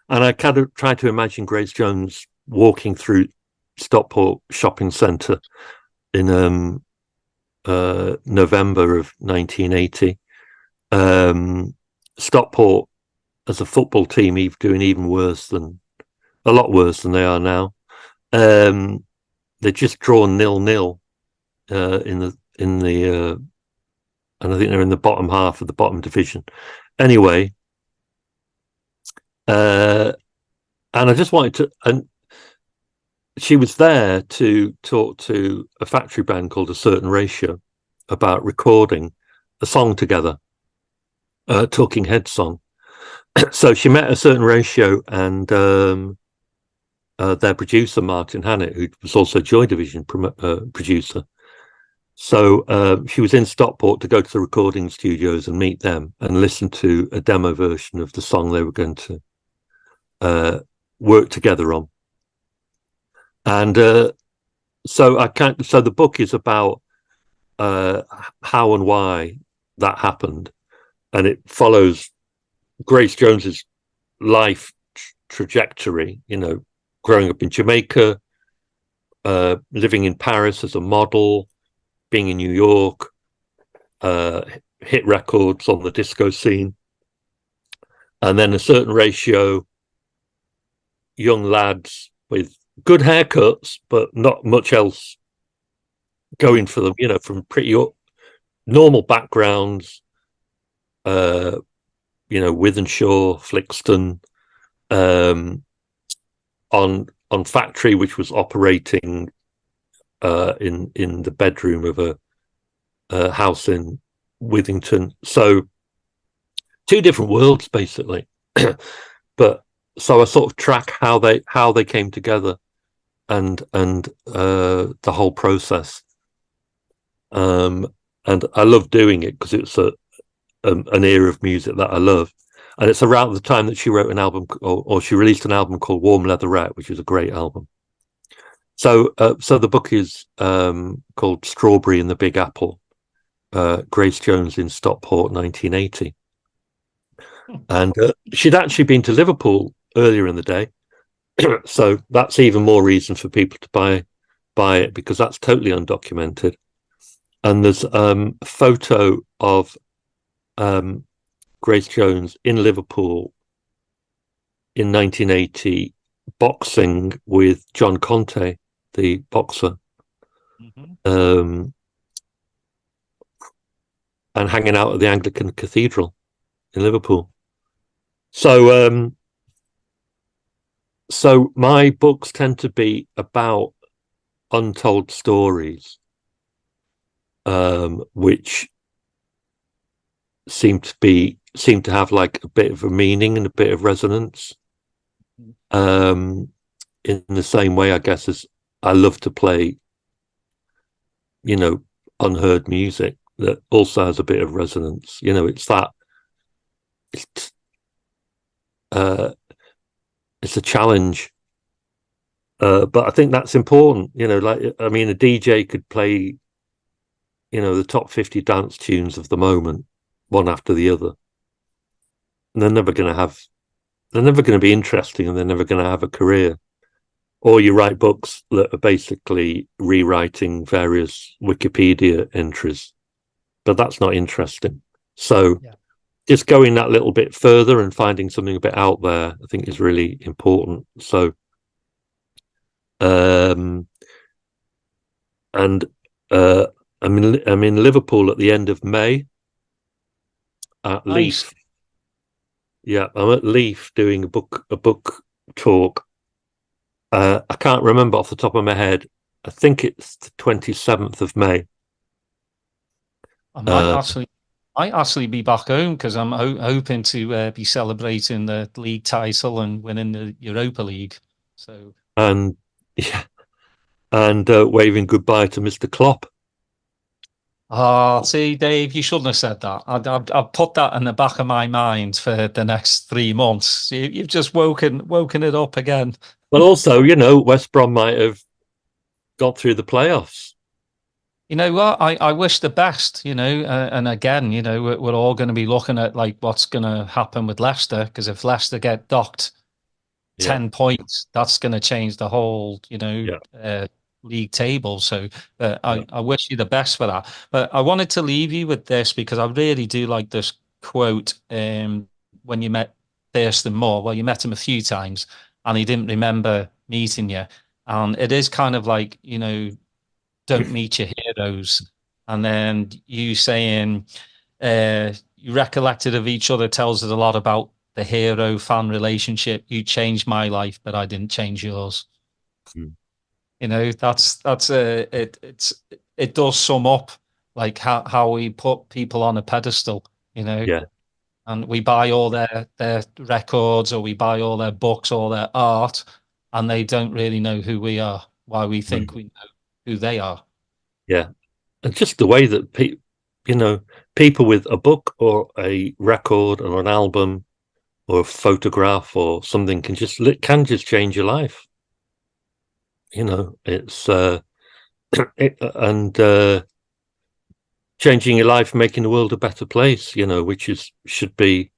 And I kind of tried to imagine Grace Jones walking through Stockport shopping centre in November of 1980. Stockport as a football team doing even a lot worse than they are now. They're just drawn 0-0 in the and I think they're in the bottom half of the bottom division. Anyway, and I just wanted to, and she was there to talk to a factory band called A Certain Ratio about recording a song together, a Talking Heads song. So she met A Certain Ratio and their producer, Martin Hannett, who was also Joy Division producer. So she was in Stockport to go to the recording studios and meet them and listen to a demo version of the song they were going to work together on. And so the book is about how and why that happened, and it follows Grace Jones's life trajectory. Growing up in Jamaica, living in Paris as a model, being in New York, hit records on the disco scene, and then A Certain Ratio, young lads with good haircuts, but not much else going for them, from pretty normal backgrounds, Wythenshawe, Flixton, on Factory, which was operating in the bedroom of a house in Withington. So 2 different worlds, basically. But so I sort of track how they came together and the whole process. And I love doing it because it's an era of music that I love. And it's around the time that she wrote an album, or she released an album called Warm Leatherette, which is a great album. So the book is called Strawberry in the Big Apple, Grace Jones in Stockport, 1980. And she'd actually been to Liverpool earlier in the day. So that's even more reason for people to buy it, because that's totally undocumented. And there's a photo of Grace Jones in Liverpool in 1980 boxing with John Conte, the boxer, and hanging out at the Anglican Cathedral in Liverpool. So my books tend to be about untold stories, which seem to have like a bit of a meaning and a bit of resonance, in the same way, I guess, as I love to play, unheard music that also has a bit of resonance. It's a challenge, but I think that's important. A DJ could play, the top 50 dance tunes of the moment, one after the other, and they're never going to be interesting, and they're never going to have a career. Or you write books that are basically rewriting various Wikipedia entries, but that's not interesting. So just going that little bit further and finding something a bit out there, I think, is really important. So I'm in Liverpool at the end of May at Leaf. Yeah, I'm at Leaf doing a book talk. I can't remember off the top of my head. I think it's the 27th of May. I might actually be back home because I'm hoping to be celebrating the league title and winning the Europa League. So and yeah, and waving goodbye to Mr. Klopp. see, Dave, you shouldn't have said that. I've put that in the back of my mind for the next 3 months. You've just woken it up again. Well, also, West Brom might have got through the playoffs. You know what? I wish the best, and again, we're all going to be looking at like what's going to happen with Leicester, because if Leicester get docked 10 points, that's going to change the whole, league table. So I wish you the best for that. But I wanted to leave you with this because I really do like this quote. When you met Thurston Moore, well, you met him a few times and he didn't remember meeting you. And it is kind of like, don't meet your heroes. And then you saying you recollected of each other tells us a lot about the hero fan relationship. You changed my life, but I didn't change yours. That's it does sum up like how we put people on a pedestal, and we buy all their records or we buy all their books, all their art, and they don't really know who we are, why we think we know who they are. Yeah. And just the way that people with a book or a record or an album or a photograph or something can just change your life. It's changing your life, making the world a better place, which should be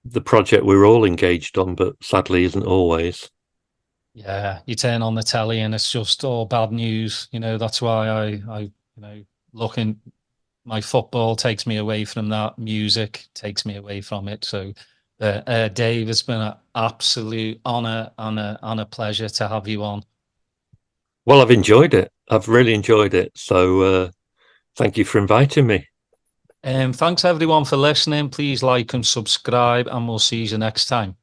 the project we're all engaged on, but sadly isn't always. Yeah, you turn on the telly and it's just all bad news. That's why I looking, my football takes me away from that. Music takes me away from it. So, Dave, it's been an absolute honor and a pleasure to have you on. Well, I've enjoyed it. I've really enjoyed it. So, thank you for inviting me. Thanks everyone for listening. Please like and subscribe, and we'll see you next time.